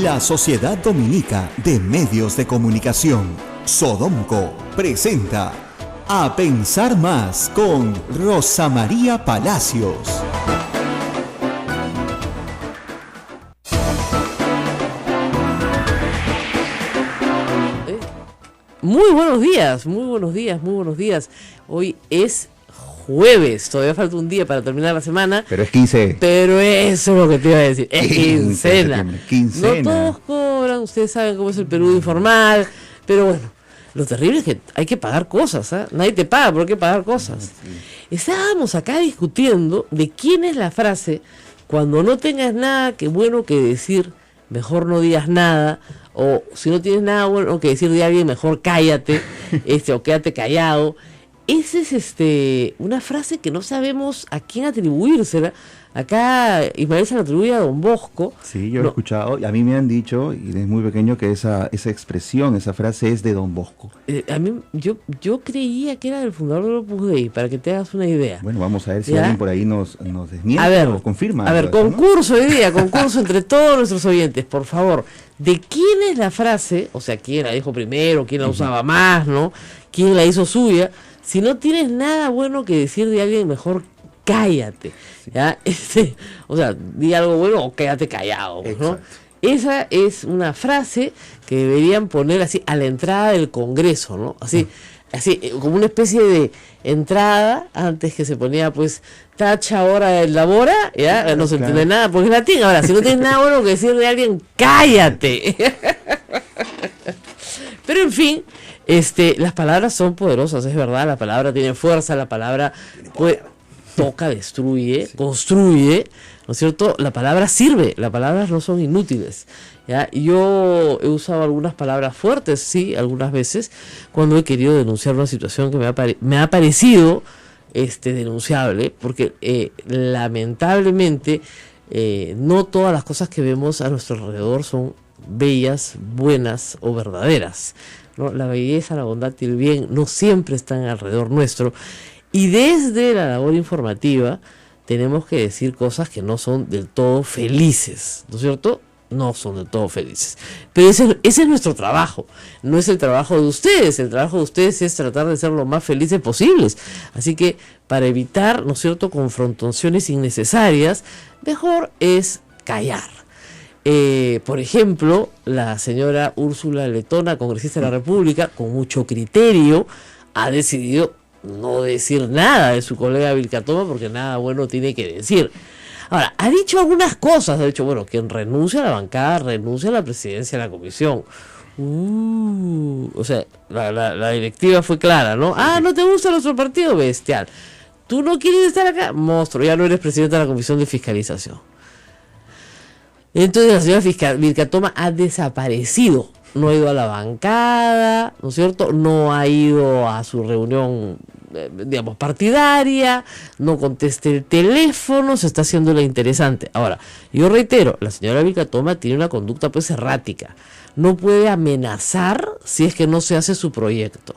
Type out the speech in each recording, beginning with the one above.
La Sociedad Dominica de Medios de Comunicación, Sodomco, presenta A Pensar Más con Rosa María Palacios. Muy buenos días, muy buenos días, muy buenos días. Hoy es jueves, todavía falta un día para terminar la semana. Pero es 15. Pero eso es lo que te iba a decir, es quincena. Quincena. No todos cobran, ustedes saben cómo es el Perú informal, pero bueno, lo terrible es que hay que pagar cosas, ¿eh? Nadie te paga, pero hay que pagar cosas. Estábamos acá discutiendo de quién es la frase, cuando no tengas nada que bueno que decir, mejor no digas nada, o si no tienes nada bueno que decir de alguien, mejor cállate, o quédate callado. Esa es una frase que no sabemos a quién atribuírsela. Acá Ismael se la atribuye a Don Bosco. Sí, yo lo he escuchado, y a mí me han dicho, y desde muy pequeño, que esa expresión, esa frase es de Don Bosco. A mí, yo creía que era del fundador del Opus Dei, para que te hagas una idea. Bueno, vamos a ver si ¿Ya? alguien por ahí nos desmiente o confirma. A ver, concurso hoy día, concurso entre todos nuestros oyentes, por favor. ¿De quién es la frase? O sea, ¿quién la dijo primero? ¿Quién la usaba más? ¿No? ¿Quién la hizo suya? Si no tienes nada bueno que decir de alguien, mejor cállate. ¿Ya? O sea, di algo bueno o quédate callado, ¿no? Esa es una frase que deberían poner así a la entrada del Congreso, ¿no? Así como una especie de entrada, antes que se ponía pues tacha ahora del labora, ya no se entiende nada, porque es latín. Ahora, si no tienes nada bueno que decir de alguien, cállate. Pero en fin, las palabras son poderosas, es verdad, la palabra tiene fuerza, la palabra toca, destruye, construye, ¿no es cierto? La palabra sirve, las palabras no son inútiles, ¿ya? Yo he usado algunas palabras fuertes, sí, algunas veces, cuando he querido denunciar una situación que me ha parecido denunciable, porque lamentablemente no todas las cosas que vemos a nuestro alrededor son bellas, buenas o verdaderas, ¿no? La belleza, la bondad y el bien no siempre están alrededor nuestro, y desde la labor informativa tenemos que decir cosas que no son del todo felices, ¿no es cierto? No son del todo felices, pero ese es nuestro trabajo, no es el trabajo de ustedes. El trabajo de ustedes es tratar de ser lo más felices posibles, así que para evitar, ¿no es cierto?, confrontaciones innecesarias, mejor es callar. Por ejemplo, la señora Úrsula Letona, congresista de la República, con mucho criterio, ha decidido no decir nada de su colega Vilcatoma, porque nada bueno tiene que decir. Ahora, ha dicho algunas cosas, ha dicho, bueno, quien renuncia a la bancada, renuncia a la presidencia de la comisión. O sea, la directiva fue clara, ¿no? Ah, ¿no te gusta nuestro partido? Bestial. ¿Tú no quieres estar acá? Monstruo, ya no eres presidente de la comisión de fiscalización. Entonces la señora Vilcatoma ha desaparecido, no ha ido a la bancada, ¿no es cierto? No ha ido a su reunión, digamos, partidaria, no contesta el teléfono, se está haciendo la interesante. Ahora, yo reitero, la señora Vilcatoma tiene una conducta pues errática, no puede amenazar si es que no se hace su proyecto,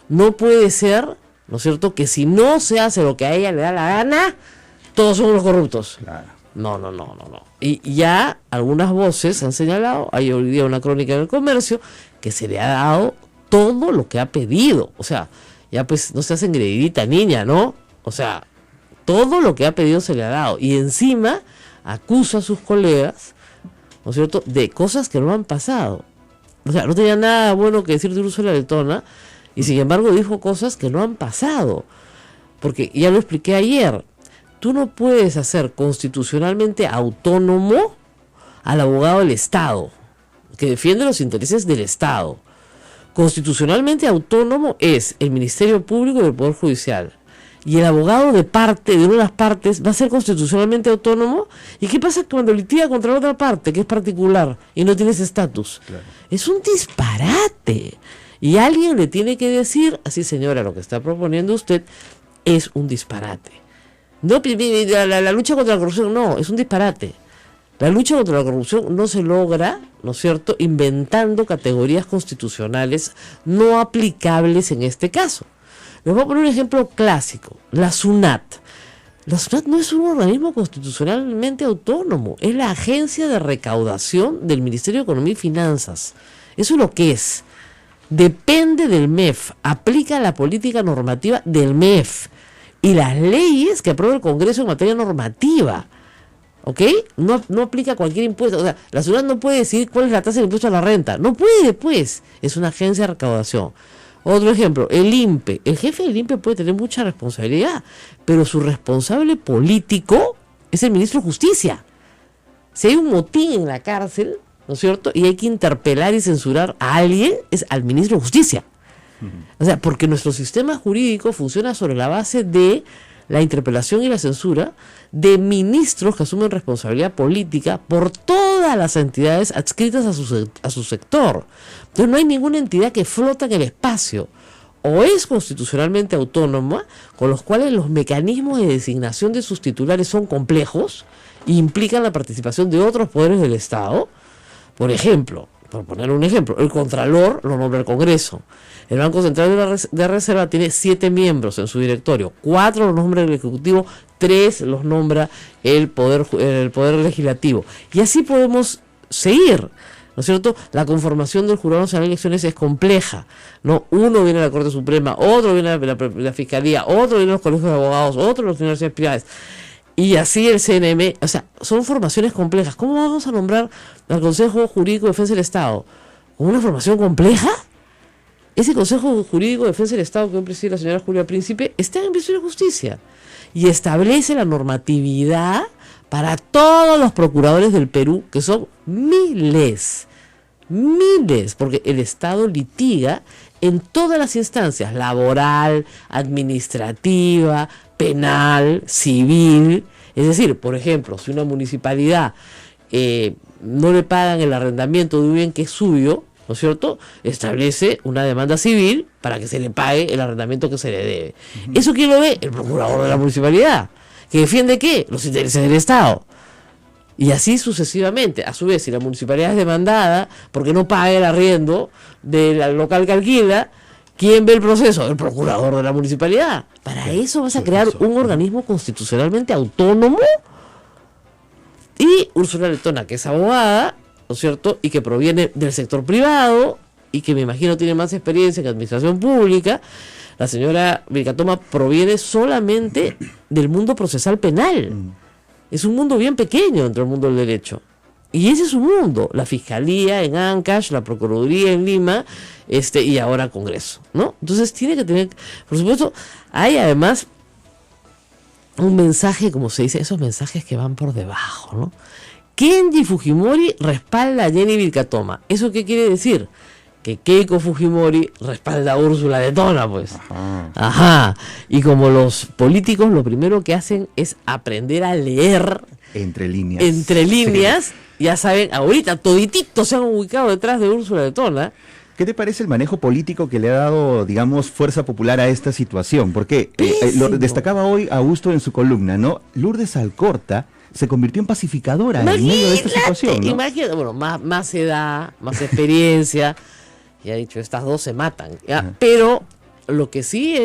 no puede ser, ¿no es cierto?, que si no se hace lo que a ella le da la gana, todos somos los corruptos. Claro. No. Y ya algunas voces han señalado, hay hoy día una crónica en El Comercio, que se le ha dado todo lo que ha pedido. O sea, ya pues no se hace engreidita niña, ¿no? O sea, todo lo que ha pedido se le ha dado. Y encima acusa a sus colegas, ¿no es cierto?, de cosas que no han pasado. O sea, no tenía nada bueno que decir de Úrsula Letona, y sin embargo dijo cosas que no han pasado. Porque ya lo expliqué ayer. Tú no puedes hacer constitucionalmente autónomo al abogado del Estado, que defiende los intereses del Estado. Constitucionalmente autónomo es el Ministerio Público y el Poder Judicial. Y el abogado de una de las partes, va a ser constitucionalmente autónomo. ¿Y qué pasa cuando litiga contra la otra parte, que es particular, y no tiene ese estatus? Claro. Es un disparate. Y alguien le tiene que decir, así señora, lo que está proponiendo usted es un disparate. No, la lucha contra la corrupción, no, es un disparate. La lucha contra la corrupción no se logra, ¿no es cierto?, inventando categorías constitucionales no aplicables en este caso. Les voy a poner un ejemplo clásico, la SUNAT. La SUNAT no es un organismo constitucionalmente autónomo, es la agencia de recaudación del Ministerio de Economía y Finanzas. Eso es lo que es. Depende del MEF, aplica la política normativa del MEF y las leyes que aprueba el Congreso en materia normativa. ¿Ok? No aplica cualquier impuesto. O sea, la SUNAT no puede decidir cuál es la tasa de impuesto a la renta. No puede, pues. Es una agencia de recaudación. Otro ejemplo, el INPE. El jefe del INPE puede tener mucha responsabilidad, pero su responsable político es el ministro de Justicia. Si hay un motín en la cárcel, ¿no es cierto?, y hay que interpelar y censurar a alguien, es al ministro de Justicia. O sea, porque nuestro sistema jurídico funciona sobre la base de la interpelación y la censura de ministros que asumen responsabilidad política por todas las entidades adscritas a su sector. Entonces no hay ninguna entidad que flota en el espacio. O es constitucionalmente autónoma, con los cuales los mecanismos de designación de sus titulares son complejos e implican la participación de otros poderes del Estado. Por ejemplo, por poner un ejemplo, el Contralor lo nombra el Congreso. El Banco Central de Reserva tiene 7 miembros en su directorio. 4 los nombra el Ejecutivo, 3 los nombra el Poder Legislativo. Y así podemos seguir, ¿no es cierto? La conformación del Jurado Nacional de Elecciones es compleja, ¿no? Uno viene de la Corte Suprema, otro viene de la Fiscalía, otro viene de los colegios de abogados, otro de las universidades privadas. Y así el CNM, o sea, son formaciones complejas. ¿Cómo vamos a nombrar al Consejo Jurídico de Defensa del Estado? ¿Con una formación compleja? Ese Consejo Jurídico de Defensa del Estado que hoy preside la señora Julia Príncipe está en Ministerio de Justicia y establece la normatividad para todos los procuradores del Perú, que son miles, porque el Estado litiga en todas las instancias, laboral, administrativa, penal, civil. Es decir, por ejemplo, si una municipalidad no le pagan el arrendamiento de un bien que es suyo, ¿no es cierto?, establece una demanda civil para que se le pague el arrendamiento que se le debe. ¿Eso quién lo ve? El procurador de la municipalidad. ¿Que defiende qué? Los intereses del Estado. Y así sucesivamente. A su vez, si la municipalidad es demandada porque no paga el arriendo del local que alquila, ¿quién ve el proceso? El procurador de la municipalidad. Para eso vas a crear un organismo constitucionalmente autónomo. Y Úrsula Letona, que es abogada, ¿no es cierto?, y que proviene del sector privado y que me imagino tiene más experiencia que administración pública. La señora Vilcatoma proviene solamente del mundo procesal penal. Es un mundo bien pequeño dentro del mundo del derecho. Y ese es su mundo. La Fiscalía en Ancash, la Procuraduría en Lima, y ahora Congreso, ¿no? Entonces tiene que tener, por supuesto, hay además un mensaje, como se dice, esos mensajes que van por debajo, ¿no? Kenji Fujimori respalda a Jenny Vilcatoma. ¿Eso qué quiere decir? Que Keiko Fujimori respalda a Úrsula Letona, pues. Ajá. Y como los políticos lo primero que hacen es aprender a leer entre líneas. Sí. Ya saben, ahorita todititos se han ubicado detrás de Úrsula Letona. ¿Qué te parece el manejo político que le ha dado, digamos, fuerza popular a esta situación? Porque lo destacaba hoy Augusto en su columna, ¿no? Lourdes Alcorta se convirtió en pacificadora en medio de esta situación, ¿no? Imagínate, bueno, más edad, más experiencia. Y ha dicho, estas dos se matan. Pero lo que sí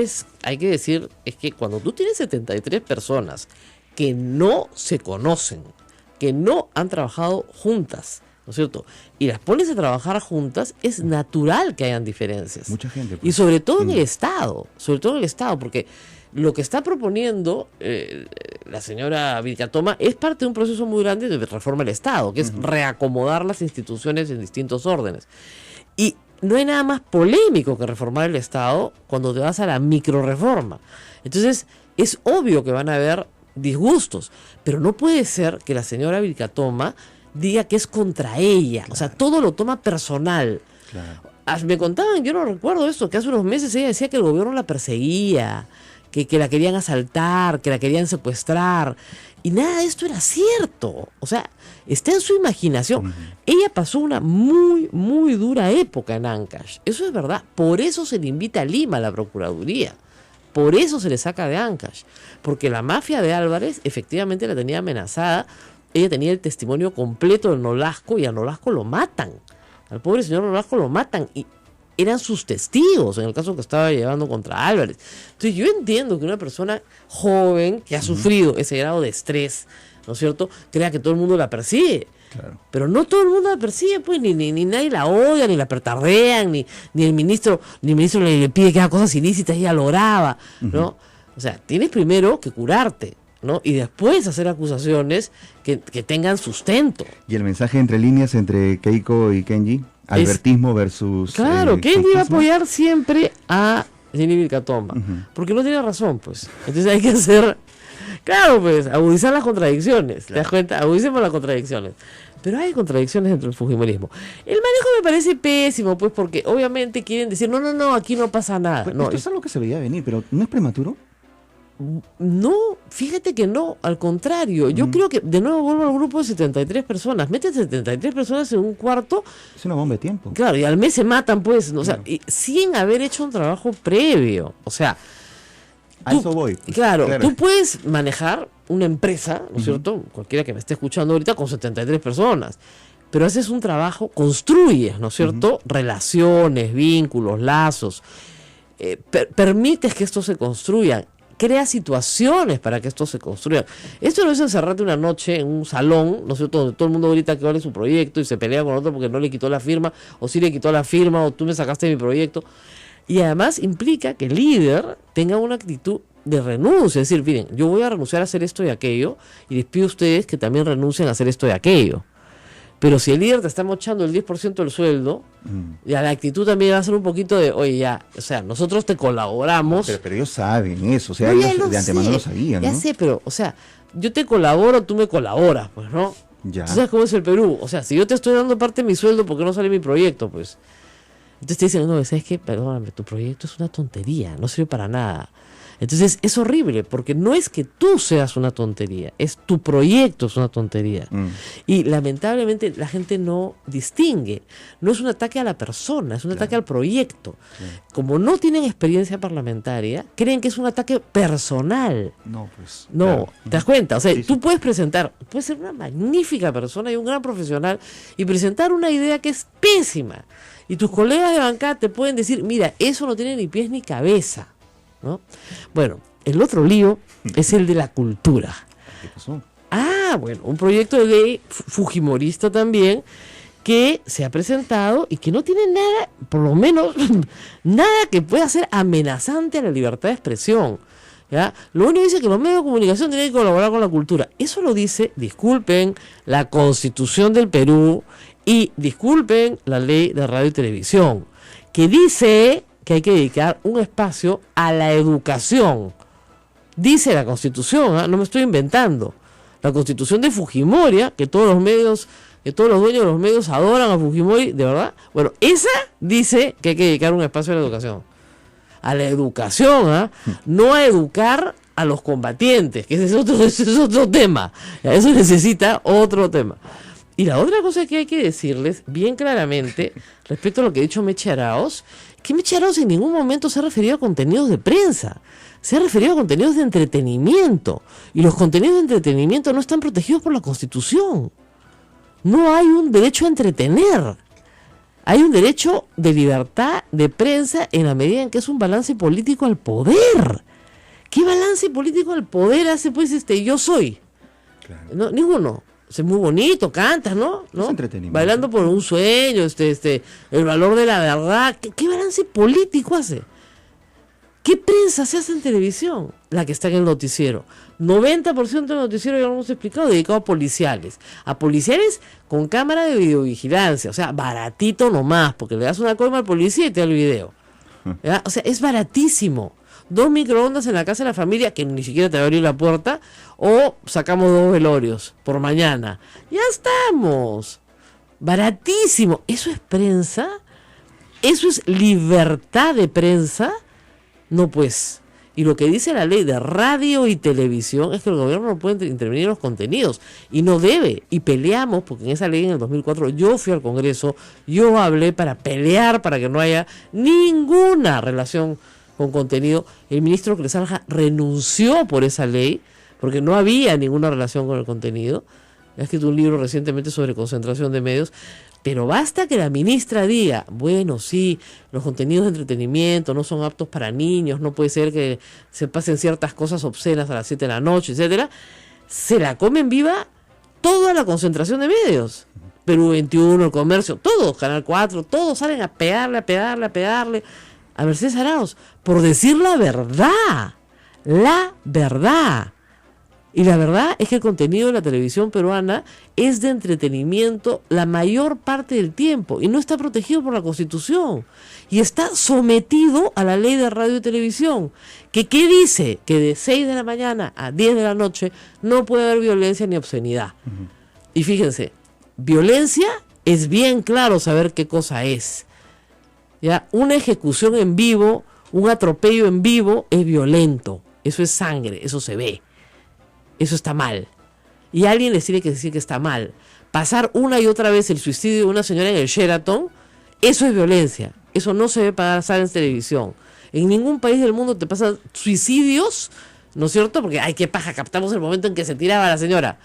hay que decir, es que cuando tú tienes 73 personas que no se conocen, que no han trabajado juntas, ¿no es cierto?, y las pones a trabajar juntas, es natural que hayan diferencias. Mucha gente. Pues. Y sobre todo en el Estado, porque lo que está proponiendo la señora Vilcatoma es parte de un proceso muy grande de reforma del Estado, que es reacomodar las instituciones en distintos órdenes. Y no hay nada más polémico que reformar el Estado cuando te vas a la microreforma. Entonces, es obvio que van a haber disgustos, pero no puede ser que la señora Vilcatoma diga que es contra ella. Claro. O sea, todo lo toma personal. Claro. Me contaban, yo no recuerdo esto, que hace unos meses ella decía que el gobierno la perseguía, que la querían asaltar, que la querían secuestrar, y nada de esto era cierto. O sea, está en su imaginación. Ella pasó una muy, muy dura época en Ancash. Eso es verdad. Por eso se le invita a Lima a la Procuraduría. Por eso se le saca de Ancash. Porque la mafia de Álvarez efectivamente la tenía amenazada. Ella tenía el testimonio completo de Nolasco y a Nolasco lo matan. Al pobre señor Nolasco lo matan. Y eran sus testigos en el caso que estaba llevando contra Álvarez. Entonces yo entiendo que una persona joven que ha sufrido ese grado de estrés, ¿no es cierto?, crea que todo el mundo la persigue. Claro. Pero no todo el mundo la persigue, pues, ni nadie la odia, ni la petardean, ni el ministro le pide que haga cosas ilícitas y ella lo graba, ¿no? O sea, tienes primero que curarte, ¿no? Y después hacer acusaciones que tengan sustento. Y el mensaje entre líneas entre Keiko y Kenji, albertismo versus... Claro, Kenji va a trumpismo. apoyar siempre a Jenny Vilcatoma, porque no tiene razón, pues. Entonces hay que hacer... Claro, pues, agudizar las contradicciones, ¿te das cuenta? Agudicemos las contradicciones. Pero hay contradicciones dentro del fujimorismo. El manejo me parece pésimo, pues, porque obviamente quieren decir, no, aquí no pasa nada. Pues, No, esto es algo que se veía venir, pero ¿no es prematuro? no, fíjate que no, al contrario. Yo creo que, de nuevo, vuelvo al grupo de 73 personas. Meten 73 personas en un cuarto, Es una bomba de tiempo. claro, y al mes se matan, pues, o sea, Claro. y sin haber hecho un trabajo previo. O sea, A eso voy. pues, claro, tú puedes manejar una empresa, ¿no es cierto? Cualquiera que me esté escuchando ahorita con 73 personas. Pero haces un trabajo, construyes, ¿no es cierto? Relaciones, vínculos, lazos. Permites que esto se construya. Crea situaciones para que esto se construya. Esto no es encerrarte una noche en un salón, ¿no es cierto?, donde todo el mundo grita que vale su proyecto y se pelea con otro porque no le quitó la firma, o sí le quitó la firma, o tú me sacaste mi proyecto. Y además implica que el líder tenga una actitud de renuncia, es decir, miren, yo voy a renunciar a hacer esto y aquello, y les pido a ustedes que también renuncien a hacer esto y aquello. Pero si el líder te está mochando el 10% del sueldo, ya la actitud también va a ser un poquito de, oye, ya, o sea, nosotros te colaboramos. Pero ellos saben eso, o sea, No, ya ellos lo de antemano sé, lo sabían, ya ¿no? sé, pero, o sea, yo te colaboro, tú me colaboras, pues, ¿no? Ya. ¿Tú sabes cómo es el Perú? O sea, si yo te estoy dando parte de mi sueldo, ¿por qué no sale mi proyecto, pues? Entonces te dicen, no, ¿sabes qué? Perdóname, tu proyecto es una tontería, no sirve para nada. Entonces es horrible, porque no es que tú seas una tontería, es tu proyecto es una tontería. Y lamentablemente la gente no distingue. No es un ataque a la persona, es un ataque al proyecto. Como no tienen experiencia parlamentaria, creen que es un ataque personal. No, pues. No, claro. ¿te das cuenta? O sea, Sí, tú sí. puedes ser una magnífica persona y un gran profesional y presentar una idea que es pésima. Y tus colegas de bancada te pueden decir, mira, eso no tiene ni pies ni cabeza, ¿no? Bueno, el otro lío es el de la cultura. ¿Qué pasó? Bueno, un proyecto de ley fujimorista también que se ha presentado y que no tiene nada, por lo menos, nada que pueda ser amenazante a la libertad de expresión. ¿Ya? Lo único que dice que los medios de comunicación tienen que colaborar con la cultura. Eso lo dice, disculpen, la Constitución del Perú y disculpen la Ley de Radio y Televisión, que dice que hay que dedicar un espacio a la educación. Dice la Constitución, no me estoy inventando. La Constitución de Fujimori, que todos los medios, que todos los dueños de los medios adoran a Fujimori, de verdad. Bueno, esa dice que hay que dedicar un espacio a la educación. A la educación, no a educar a los combatientes, que ese es otro tema. Eso necesita otro tema. Y la otra cosa que hay que decirles bien claramente, respecto a lo que ha dicho Meche Arauz, que Meche Arauz en ningún momento se ha referido a contenidos de prensa, se ha referido a contenidos de entretenimiento. Y los contenidos de entretenimiento no están protegidos por la Constitución. No hay un derecho a entretener. Hay un derecho de libertad de prensa en la medida en que es un balance político al poder. ¿Qué balance político al poder hace pues yo soy? Claro. No, ninguno. Es muy bonito, cantas, ¿no? Es entretenimiento. Bailando por un sueño, el valor de la verdad. ¿Qué balance político hace? ¿Qué prensa se hace en televisión? La que está en el noticiero. 90% del noticiero, ya lo hemos explicado, dedicado a policiales. A policiales con cámara de videovigilancia. O sea, baratito nomás, porque le das una coima al policía y te da el video. ¿Ya? O sea, es baratísimo. 2 microondas en la casa de la familia, que ni siquiera te va a abrir la puerta, o sacamos 2 velorios por mañana. Ya estamos. Baratísimo. ¿Eso es prensa? ¿Eso es libertad de prensa? No, pues. Y lo que dice la ley de radio y televisión es que el gobierno no puede intervenir en los contenidos. Y no debe. Y peleamos, porque en esa ley en el 2004 yo fui al Congreso, yo hablé para pelear para que no haya ninguna relación con contenido. El ministro Clesalja renunció por esa ley, porque no había ninguna relación con el contenido. ha escrito un libro recientemente sobre concentración de medios, pero basta que la ministra diga, bueno, sí, los contenidos de entretenimiento no son aptos para niños, no puede ser que se pasen ciertas cosas obscenas a las 7 de la noche, etcétera, se la comen viva toda la concentración de medios. Perú 21, El Comercio, todos, Canal 4, todos salen a pegarle a Mercedes Arauz por decir la verdad. La verdad. Y la verdad es que el contenido de la televisión peruana es de entretenimiento la mayor parte del tiempo y no está protegido por la Constitución y está sometido a la ley de radio y televisión, que ¿qué dice? Que de 6 de la mañana a 10 de la noche no puede haber violencia ni obscenidad. Y fíjense, violencia es bien claro saber qué cosa es. ¿Ya? Una ejecución en vivo, un atropello en vivo es violento, eso es sangre, eso se ve. Eso está mal. Y alguien les tiene que decir que está mal. Pasar una y otra vez el suicidio de una señora en el Sheraton, eso es violencia. Eso no se ve pasar en televisión. En ningún país del mundo te pasan suicidios, ¿no es cierto? Porque, ay, qué paja, captamos el momento en que se tiraba la señora.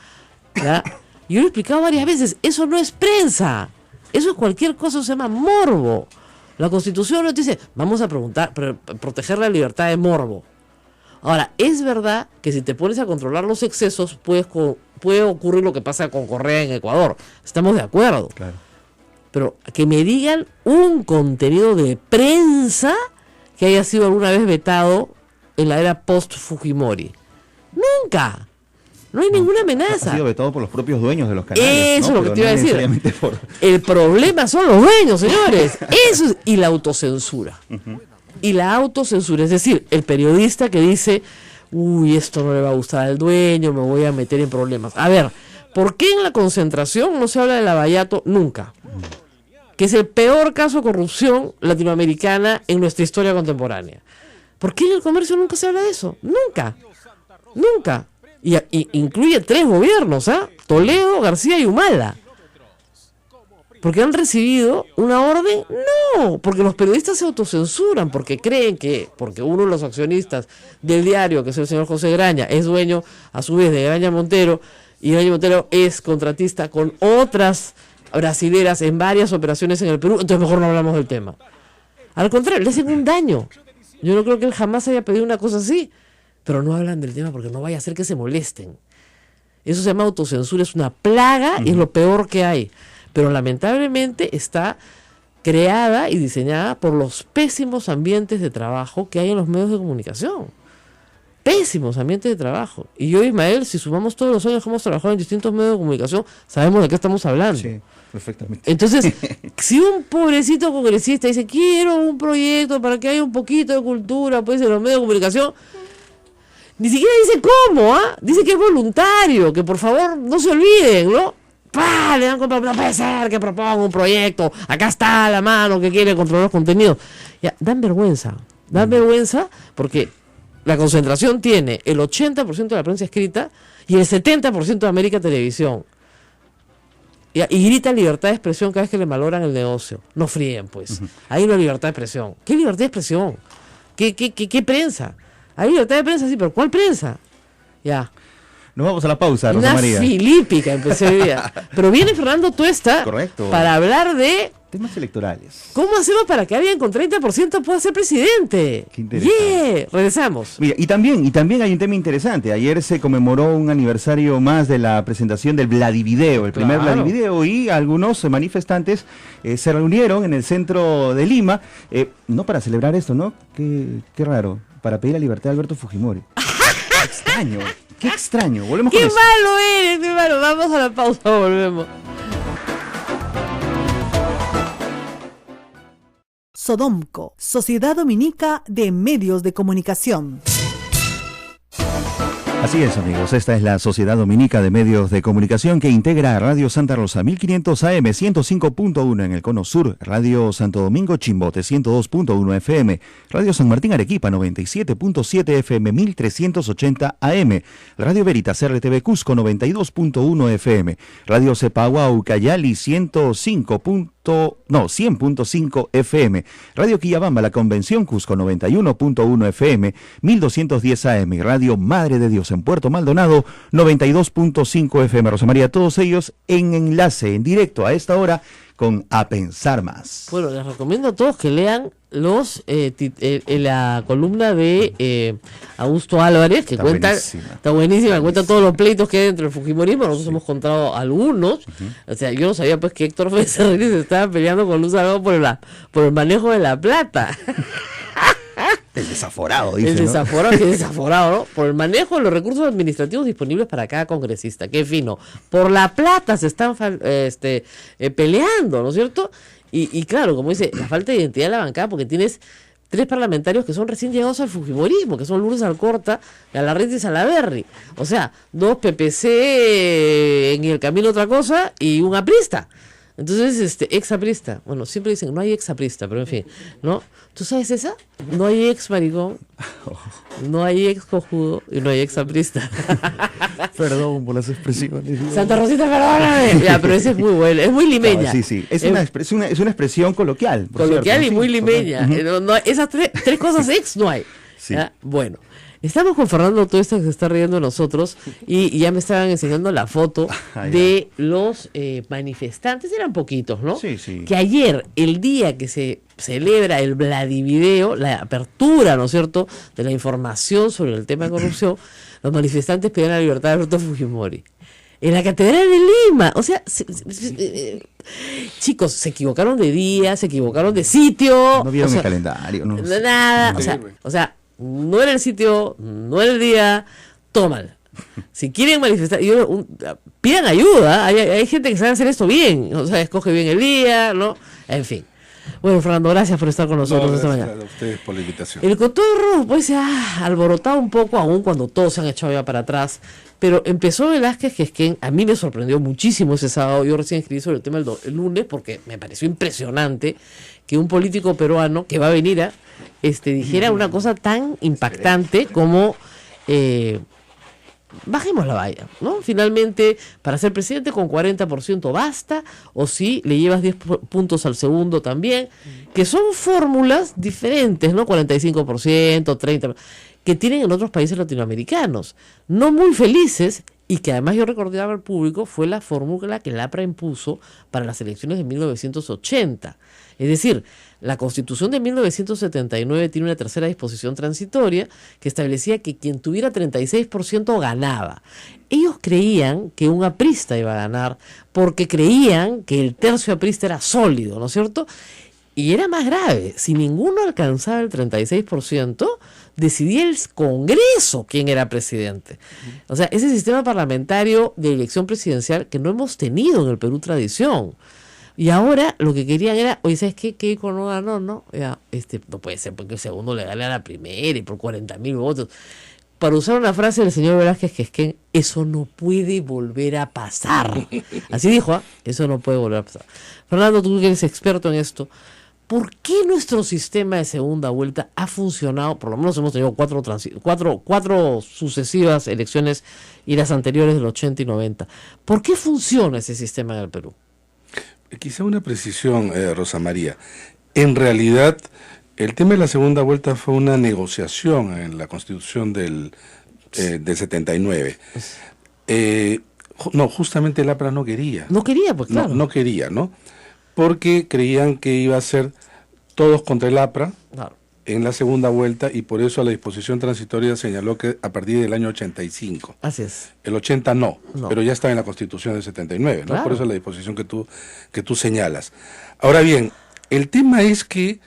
¿Ya? Yo lo he explicado varias veces, eso no es prensa. Eso es cualquier cosa, se llama morbo. La Constitución no te dice, vamos a proteger la libertad de morbo. Ahora, es verdad que si te pones a controlar los excesos, puede ocurrir lo que pasa con Correa en Ecuador. Estamos de acuerdo. Claro. Pero que me digan un contenido de prensa que haya sido alguna vez vetado en la era post-Fujimori. Nunca. No hay ninguna amenaza. Ha sido vetado por los propios dueños de los canales. Eso es ¿no? lo que Pero te iba a decir. El problema son los dueños, señores. Eso es, y la autocensura. Y la autocensura, es decir, el periodista que dice, uy, esto no le va a gustar al dueño, me voy a meter en problemas. A ver, ¿por qué en la concentración no se habla de Lavallato nunca? Que es el peor caso de corrupción latinoamericana en nuestra historia contemporánea. ¿Por qué en El Comercio nunca se habla de eso? Nunca. Nunca. Y incluye 3 gobiernos, ¿ah? Toledo, García y Humala. ¿Porque han recibido una orden? No, porque los periodistas se autocensuran, porque creen que, porque uno de los accionistas del diario, que es el señor José Graña, es dueño a su vez de Graña Montero, y Graña Montero es contratista con otras brasileras en varias operaciones en el Perú, entonces mejor no hablamos del tema. Al contrario, le hacen un daño. Yo no creo que él jamás haya pedido una cosa así, pero no hablan del tema porque no vaya a hacer que se molesten. Eso se llama autocensura, es una plaga y es lo peor que hay. Pero lamentablemente está creada y diseñada por los pésimos ambientes de trabajo que hay en los medios de comunicación. Pésimos ambientes de trabajo. Y yo, Ismael, si sumamos todos los años que hemos trabajado en distintos medios de comunicación, sabemos de qué estamos hablando. Sí, perfectamente. Entonces, si un pobrecito congresista dice, quiero un proyecto para que haya un poquito de cultura pues en los medios de comunicación, ni siquiera dice cómo, ¿ah? Dice que es voluntario, que por favor no se olviden, ¿no? ¡Pah! Le dan no puede ser que proponga un proyecto, acá está la mano que quiere controlar los contenidos. Ya, dan vergüenza porque la concentración tiene el 80% de la prensa escrita y el 70% de América Televisión. Ya, y grita libertad de expresión cada vez que le malogran el negocio. No fríen, pues. Hay una libertad de expresión. ¿Qué libertad de expresión? ¿Qué prensa? Hay libertad de prensa, sí, pero ¿cuál prensa? Ya. Nos vamos a la pausa, Rosa Una María. filípica empecé hoy día. Pero viene Fernando Tuesta. Correcto. Para hablar de Temas electorales. cómo hacemos para que alguien con 30% pueda ser presidente. Qué interesante. Yeah. Regresamos. Mira, y también hay un tema interesante. Ayer se conmemoró un aniversario más de la presentación del Vladivideo, el primer Claro. Vladivideo, y algunos manifestantes se reunieron en el centro de Lima, no para celebrar esto, ¿no? Qué raro, para pedir la libertad de Alberto Fujimori. Qué extraño, qué extraño. Volvemos ¡Qué con eso. malo eres, mi hermano! Vamos a la pausa, volvemos. Sodomco, Sociedad Dominica de Medios de Comunicación. Así es, amigos, esta es la Sociedad Dominica de Medios de Comunicación que integra Radio Santa Rosa 1500 AM 105.1 en el Cono Sur, Radio Santo Domingo Chimbote 102.1 FM, Radio San Martín Arequipa 97.7 FM 1380 AM, Radio Veritas RTV Cusco 92.1 FM, Radio Cepagua Ucayali 105.1 100.5 FM, Radio Quillabamba, La Convención Cusco 91.1 FM, 1210 AM, Radio Madre de Dios en Puerto Maldonado 92.5 FM. Rosa María, todos ellos en enlace, en directo a esta hora con A Pensar Más. Bueno, les recomiendo a todos que lean la columna de Augusto Álvarez, que está buenísima, cuenta todos los pleitos que hay dentro del fujimorismo. Nosotros hemos contado algunos. O sea, yo no sabía pues que Héctor Becerril se estaba peleando con Luz Salgado por el manejo de la plata. El desaforado, dice, el desaforado, que es desaforado, ¿no? Por el manejo de los recursos administrativos disponibles para cada congresista. Qué fino. Por la plata se están peleando, ¿no es cierto? Y claro, como dice, la falta de identidad de la bancada, porque tienes 3 parlamentarios que son recién llegados al fujimorismo, que son Lourdes Alcorta, Galarreta y Salaverry. O sea, 2 PPC en el camino otra cosa y un aprista. Entonces, exaprista. Bueno, siempre dicen, no hay exaprista, pero en fin, ¿no? ¿Tú sabes esa? No hay ex maricón, no hay ex cojudo y no hay exaprista. Perdón por las expresiones. Santa Rosita, perdóname. Ya, pero esa es muy buena, es muy limeña. Sí, sí. Es una expresión coloquial. Coloquial cierto, y muy limeña. Esas tres cosas ex no hay. Sí. Bueno. Estamos con Fernando Tuesta, que se está riendo de nosotros, y ya me estaban enseñando la foto de los manifestantes, eran poquitos, ¿no? Sí, sí. Que ayer, el día que se celebra el Vladivideo, la apertura, ¿no es cierto?, de la información sobre el tema de corrupción, los manifestantes pidieron la libertad de Alberto Fujimori. En la Catedral de Lima, o sea, chicos, se equivocaron de día, se equivocaron de sitio. No vieron el calendario, no. Nada, o sea, no era el sitio, no era el día, tómalo. Si quieren manifestar, pidan ayuda, hay gente que sabe hacer esto bien, o sea, escoge bien el día, ¿no? En fin. Bueno, Fernando, gracias por estar con nosotros esta mañana. Gracias a ustedes por la invitación. El cotorro, pues, se ha alborotado un poco, aún cuando todos se han echado ya para atrás, pero empezó Velázquez Quesquén. A mí me sorprendió muchísimo ese sábado. Yo recién escribí sobre el tema el lunes, porque me pareció impresionante que un político peruano que va a venir a dijera una cosa tan impactante como bajemos la valla, ¿no? Finalmente, para ser presidente con 40% basta, o si le llevas 10 puntos al segundo también, que son fórmulas diferentes, ¿no? 45%, 30%, que tienen en otros países latinoamericanos, no muy felices, y que además yo recordaba al público, fue la fórmula que el APRA impuso para las elecciones de 1980. Es decir, la Constitución de 1979 tiene una tercera disposición transitoria que establecía que quien tuviera 36% ganaba. Ellos creían que un aprista iba a ganar porque creían que el tercio aprista era sólido, ¿no es cierto? Y era más grave, si ninguno alcanzaba el 36%, decidía el Congreso quién era presidente. O sea, ese sistema parlamentario de elección presidencial que no hemos tenido en el Perú tradición. Y ahora lo que querían era, oye, ¿sabes qué? Que Keiko no ganó, ¿no? Ya, no puede ser porque el segundo le gane a la primera y por 40.000 votos. Para usar una frase del señor Velázquez Quesquén, eso no puede volver a pasar. Así dijo, eso no puede volver a pasar. Fernando, tú que eres experto en esto, ¿por qué nuestro sistema de segunda vuelta ha funcionado? Por lo menos hemos tenido cuatro sucesivas elecciones y las anteriores del 80 y 90. ¿Por qué funciona ese sistema en el Perú? Quizá una precisión, Rosa María. En realidad, el tema de la segunda vuelta fue una negociación en la Constitución del 79. No, justamente el APRA no quería. No quería, pues claro. No quería, ¿no? Porque creían que iba a ser todos contra el APRA en la segunda vuelta, y por eso la disposición transitoria señaló que a partir del año 85. Así es. El 80 no, pero ya estaba en la Constitución del 79, ¿no? Claro. Por eso la disposición que tú señalas. Ahora bien, el tema es que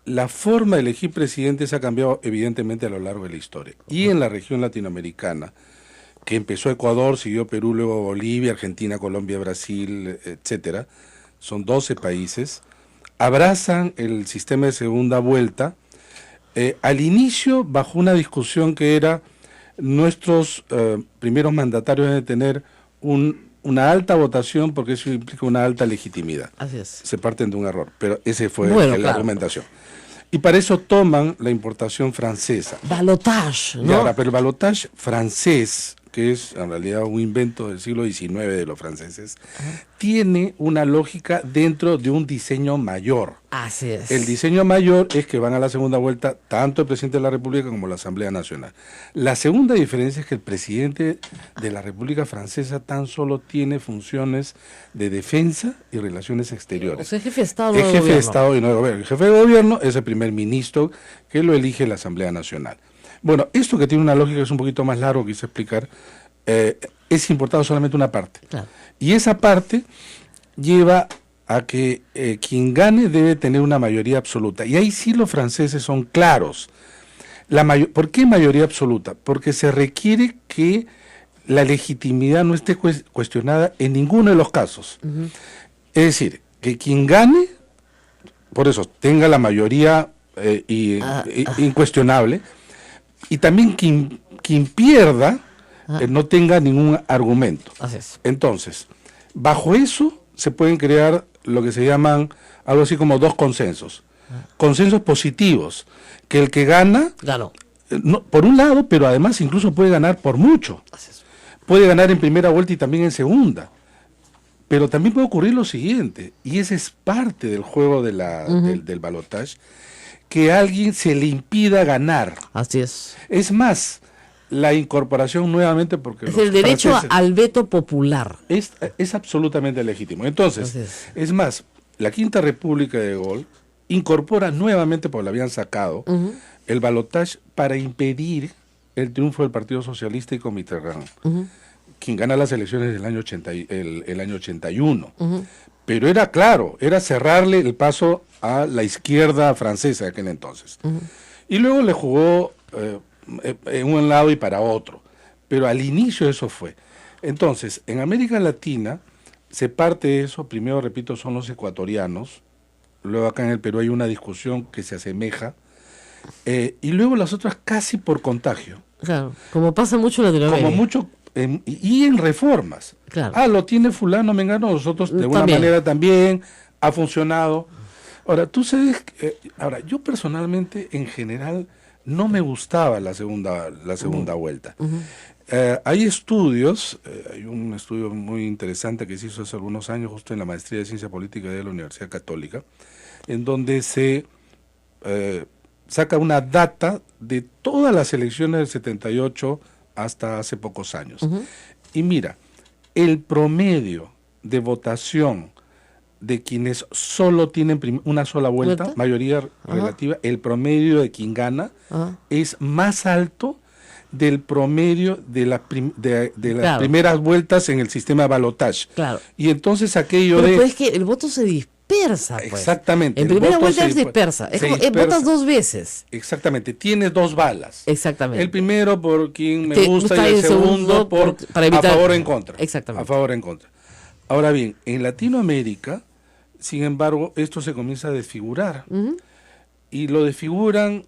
la forma de elegir presidentes ha cambiado evidentemente a lo largo de la historia. Y en la región latinoamericana, que empezó Ecuador, siguió Perú, luego Bolivia, Argentina, Colombia, Brasil, etcétera, son 12 países, abrazan el sistema de segunda vuelta, al inicio bajo una discusión que era nuestros primeros mandatarios deben tener una alta votación porque eso implica una alta legitimidad. Así es. Se parten de un error, pero ese fue la argumentación. Y para eso toman la importación francesa. Balotage, ¿no? Y ahora, pero el balotage francés que es en realidad un invento del siglo XIX de los franceses, tiene una lógica dentro de un diseño mayor. Así es. El diseño mayor es que van a la segunda vuelta tanto el presidente de la República como la Asamblea Nacional. La segunda diferencia es que el presidente de la República Francesa tan solo tiene funciones de defensa y relaciones exteriores. O sea, es jefe de Estado, no Es de jefe de gobierno. Estado y no de gobierno. El jefe de gobierno es el primer ministro que lo elige la Asamblea Nacional. Bueno, esto que tiene una lógica que es un poquito más largo, quise explicar, es importado solamente una parte. Claro. Y esa parte lleva a que quien gane debe tener una mayoría absoluta. Y ahí sí los franceses son claros. ¿Por qué mayoría absoluta? Porque se requiere que la legitimidad no esté cuestionada en ninguno de los casos. Es decir, que quien gane, por eso, tenga la mayoría incuestionable, y también quien pierda no tenga ningún argumento. Así es. Entonces, bajo eso se pueden crear lo que se llaman algo así como dos consensos. Consensos positivos, que el que gana, Ganó. no, por un lado, pero además incluso puede ganar por mucho. Así es. Puede ganar en primera vuelta y también en segunda. Pero también puede ocurrir lo siguiente, y ese es parte del juego de del balotaje, que a alguien se le impida ganar. Así es. Es más, la incorporación nuevamente, porque Es los el derecho franceses- al veto popular. es absolutamente legítimo. Entonces, Así es. es más, la Quinta República de Gaulle incorpora nuevamente, porque la habían sacado, el balotaje para impedir el triunfo del Partido Socialista y con Mitterrand, quien gana las elecciones del año 81. Pero era claro, era cerrarle el paso a la izquierda francesa de aquel entonces. Y luego le jugó en un lado y para otro. Pero al inicio eso fue. Entonces, en América Latina se parte de eso, primero repito, son los ecuatorianos, luego acá en el Perú hay una discusión que se asemeja, y luego las otras casi por contagio, Claro. Como pasa mucho en Latinoamérica. como mucho, y en reformas. Claro. Ah, lo tiene fulano, mengano, nosotros de alguna También. manera también ha funcionado. Ahora, tú sabes, ahora, yo personalmente, en general, no me gustaba la segunda vuelta. Hay estudios, hay un estudio muy interesante que se hizo hace algunos años, justo en la maestría de Ciencia Política de la Universidad Católica, en donde se saca una data de todas las elecciones del 78 hasta hace pocos años. Y mira, el promedio de votación de quienes solo tienen una sola vuelta, ¿Vuelta? mayoría relativa, el promedio de quien gana es más alto del promedio de, las Claro. primeras vueltas en el sistema de balotaje. Claro. Y entonces aquello Pero de... pues es que el voto se dispersa, pues. Exactamente, En el primera voto vuelta se se dispersa. Es se como, dispersa. votas dos veces. Exactamente, tienes dos balas. Exactamente. El primero por quien me Te gusta gusta y el el segundo segundo para evitar- a favor o en contra. Exactamente. A favor o en contra. Ahora bien, en Latinoamérica, sin embargo, esto se comienza a desfigurar. Y lo desfiguran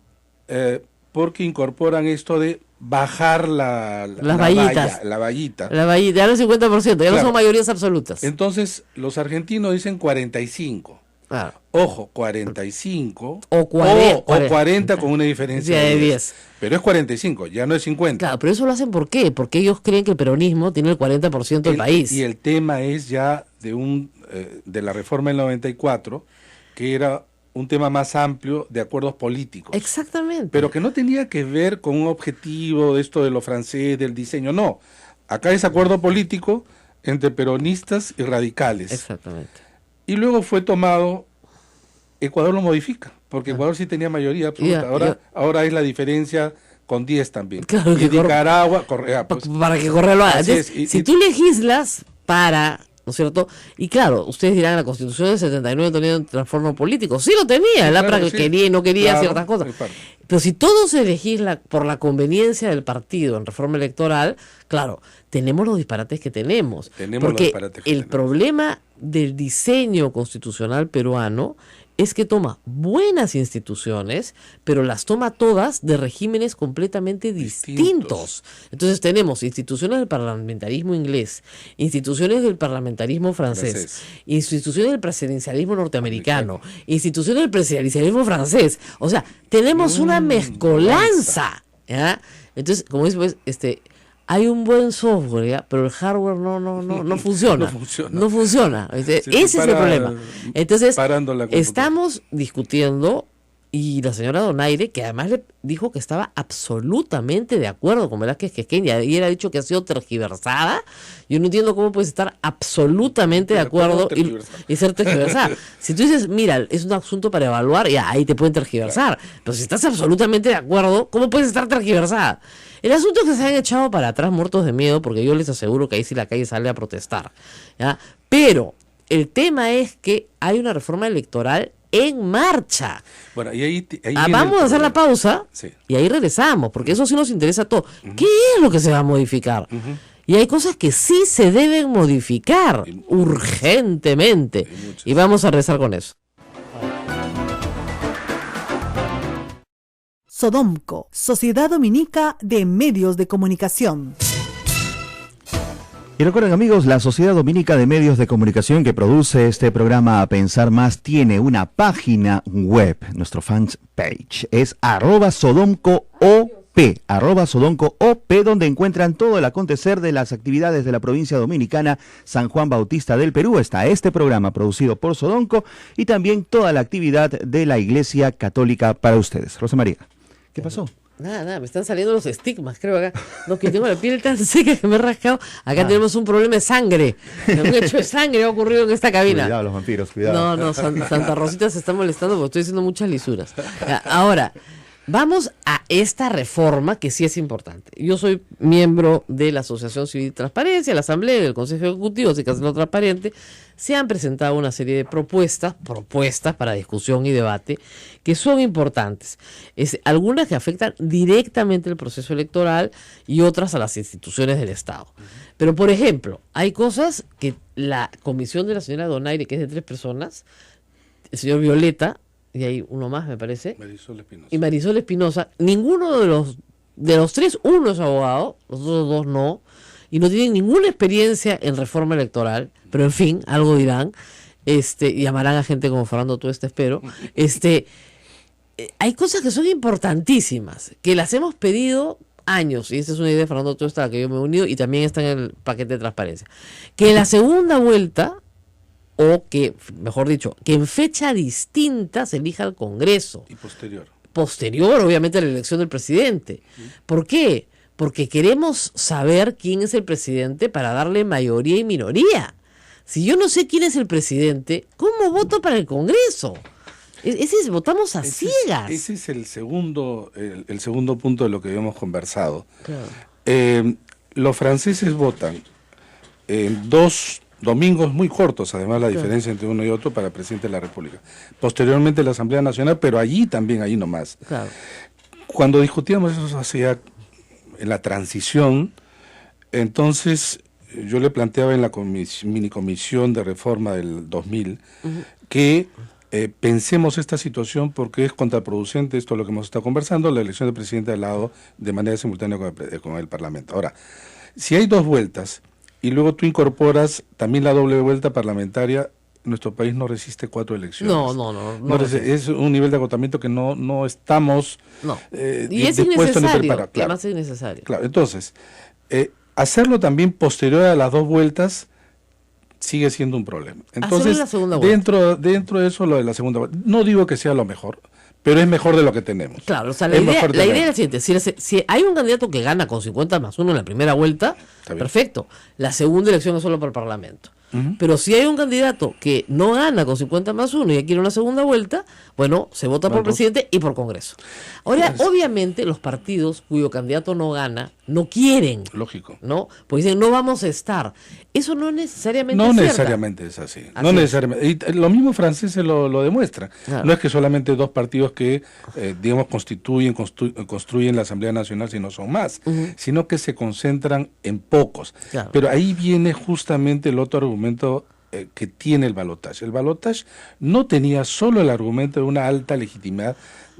porque incorporan esto de bajar la vallitas. la vallita. La vallita, ya no es 50%, ya no Claro. son mayorías absolutas. Entonces, los argentinos dicen 45. Claro. Ojo, 45 O 40, o 40 con una diferencia de de 10. 10. Pero es 45, ya no es 50. Claro, pero eso lo hacen ¿por qué? Porque ellos creen que el peronismo tiene el 40% del país. Y el tema es ya de la reforma del 94, que era un tema más amplio de acuerdos políticos. Exactamente. Pero que no tenía que ver con un objetivo de esto de lo francés, del diseño, no. Acá es acuerdo político entre peronistas y radicales. Exactamente. Y luego fue tomado, Ecuador lo modifica, porque Ecuador sí tenía mayoría absoluta. Ahora es la diferencia con 10 también. Claro, y que Nicaragua, pues, Para que Correa lo haga. así Entonces, es, si tú legislas para, ¿no es cierto? Y claro, ustedes dirán, la Constitución del 79 no tenía un transformo político. Sí lo tenía, la claro, que sí. quería y no quería Claro, ciertas cosas. es parte. Pero si todo se legisla por la conveniencia del partido en reforma electoral, claro, tenemos los disparates que tenemos. Tenemos los porque disparates que el tenemos. problema del diseño constitucional peruano es que toma buenas instituciones, pero las toma todas de regímenes completamente distintos. Entonces tenemos instituciones del parlamentarismo inglés, instituciones del parlamentarismo francés, instituciones del presidencialismo norteamericano, instituciones del presidencialismo francés. O sea, tenemos una mezcolanza. ¿Ya? Entonces, como dice, pues, hay un buen software, ¿ya? Pero el hardware no funciona. No funciona. Ese es el problema. Entonces, estamos discutiendo, y la señora Donaire, que además le dijo que estaba absolutamente de acuerdo con Velázquez Quisqueña, y él ha dicho que ha sido tergiversada. Yo no entiendo cómo puedes estar absolutamente de acuerdo y ser tergiversada. Si tú dices, mira, es un asunto para evaluar, ya ahí te pueden tergiversar. Pero si estás absolutamente de acuerdo, ¿cómo puedes estar tergiversada? El asunto es que se han echado para atrás muertos de miedo, porque yo les aseguro que ahí sí la calle sale a protestar, ¿ya? Pero el tema es que hay una reforma electoral en marcha. Bueno, y ahí vamos a hacer la pausa, sí, y ahí regresamos, porque eso sí nos interesa a todos. ¿Qué es lo que se va a modificar? Y hay cosas que sí se deben modificar urgentemente. Y vamos a regresar con eso. Sodomco, Sociedad Dominica de Medios de Comunicación. Y recuerden, amigos, la Sociedad Dominica de Medios de Comunicación que produce este programa A Pensar Más tiene una página web. Nuestro fans page es @sodomcoop, @sodomcoop, donde encuentran todo el acontecer de las actividades de la provincia dominicana San Juan Bautista del Perú. Está este programa producido por Sodomco y también toda la actividad de la Iglesia Católica para ustedes. Rosa María, ¿qué pasó? Nada, me están saliendo los estigmas, creo acá. No, que tengo la piel tan seca que me he rascado. Acá tenemos un problema de sangre. Un hecho de sangre ha ocurrido en esta cabina. Cuidado, los vampiros, cuidado. No, Santa Rosita se está molestando porque estoy haciendo muchas lisuras. Ahora, vamos a esta reforma que sí es importante. Yo soy miembro de la Asociación Civil de Transparencia, la Asamblea y el Consejo Ejecutivo, así que hacerlo transparente. Se han presentado una serie de propuestas para discusión y debate que son importantes. Algunas que afectan directamente el proceso electoral y otras a las instituciones del Estado. Pero, por ejemplo, hay cosas que la comisión de la señora Donaire, que es de 3 personas, el señor Violeta, y hay uno más, me parece, y Marisol Espinosa, ninguno de los 3, uno es abogado, los otros 2 no, y no tienen ninguna experiencia en reforma electoral, pero en fin, algo dirán, y llamarán a gente como Fernando Tuesta, espero. Hay cosas que son importantísimas, que las hemos pedido años, y esta es una idea de Fernando Tuesta a la que yo me he unido, y también está en el paquete de transparencia, que en la segunda vuelta, o que, mejor dicho, que en fecha distinta se elija al Congreso. Y posterior, obviamente, a la elección del presidente. ¿Por qué? Porque queremos saber quién es el presidente para darle mayoría y minoría. Si yo no sé quién es el presidente, ¿cómo voto para el Congreso? Votamos a ciegas. Ese es el segundo punto de lo que habíamos conversado. Claro. Los franceses votan en 2 domingos muy cortos, además la diferencia entre uno y otro para el presidente de la República. Posteriormente la Asamblea Nacional, pero allí nomás. Claro. Cuando discutíamos eso hacia en la transición, entonces yo le planteaba en la minicomisión de reforma del 2000 que pensemos esta situación porque es contraproducente, esto es lo que hemos estado conversando, la elección del presidente al lado de manera simultánea con el Parlamento. Ahora, si hay 2 vueltas, y luego tú incorporas también la doble vuelta parlamentaria, nuestro país no resiste 4 elecciones. No es un nivel de agotamiento que no estamos y es innecesario, además es innecesario. Claro, entonces, hacerlo también posterior a las 2 vueltas sigue siendo un problema. Entonces, dentro de eso, lo de la segunda vuelta, no digo que sea lo mejor, pero es mejor de lo que tenemos. Claro, o sea, la idea es la siguiente, si hay un candidato que gana con 50+1 en la primera vuelta, perfecto. La segunda elección es solo para el Parlamento. Pero si hay un candidato que no gana con 50+1 y quiere una segunda vuelta, bueno, se vota por presidente y por Congreso. Ahora, obviamente, los partidos cuyo candidato no gana, no quieren. Lógico. ¿No? Pues dicen, no vamos a estar. Eso no necesariamente es así. No necesariamente. Y los mismos franceses lo demuestran. Claro. No es que solamente 2 partidos que, digamos, construyen la Asamblea Nacional, sino son más, sino que se concentran en pocos. Claro. Pero ahí viene justamente el otro argumento que tiene el balotaje. El balotaje no tenía solo el argumento de una alta legitimidad